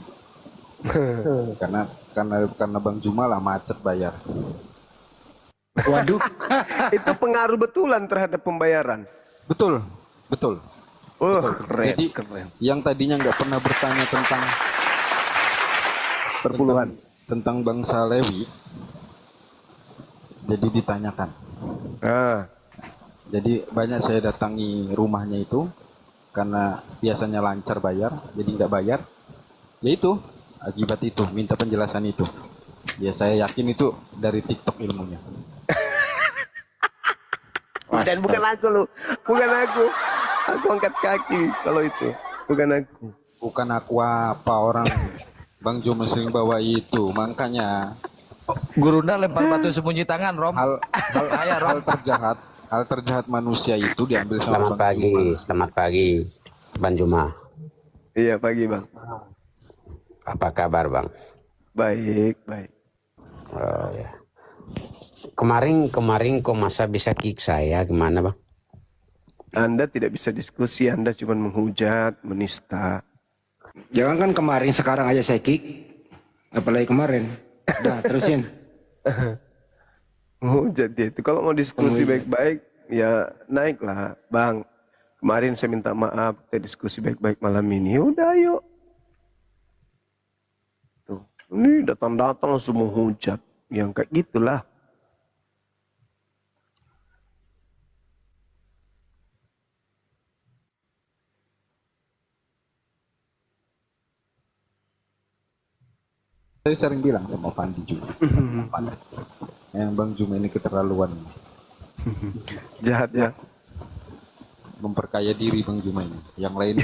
karena Bang Juma lah macet bayar. Waduh. Itu pengaruh betulan terhadap pembayaran. Betul. Keren, Jadi keren. yang tadinya nggak pernah bertanya tentang Perpuluhan. tentang bangsa Lewi, jadi ditanyakan. Jadi banyak saya datangi rumahnya itu karena biasanya lancar bayar, jadi nggak bayar. Ya itu akibat itu, minta penjelasan itu. Ya saya yakin itu dari TikTok ilmunya. Dan bukan aku loh, bukan aku. Aku angkat kaki kalau itu, bukan aku. Bukan aku apa orang. Bang Juma sering bawa itu, makanya Gurunda lempar batu sembunyi tangan, Rom. hal terjahat manusia itu diambil sama Bang Juma. Selamat pagi, Bang Juma. Iya, pagi Bang. Apa kabar, Bang? Baik. Oh ya. Kemarin kok masa bisa kick saya, gimana, Bang? Anda tidak bisa diskusi, Anda cuma menghujat, menista. Jangan kan kemarin, sekarang aja saya kick. Apalagi kemarin. Dah, terusin. Menghujat dia itu. Kalau mau diskusi baik-baik, ya naiklah. Bang, kemarin saya minta maaf, kita diskusi baik-baik malam ini. Udah, ayo. Tuh, ini datang-datang langsung menghujat. Yang kayak gitulah. Saya sering bilang sama Pandi juga. Yang Bang Juma ini keterlaluan. Jahat ya. Memperkaya diri Bang Juma ini. Yang lain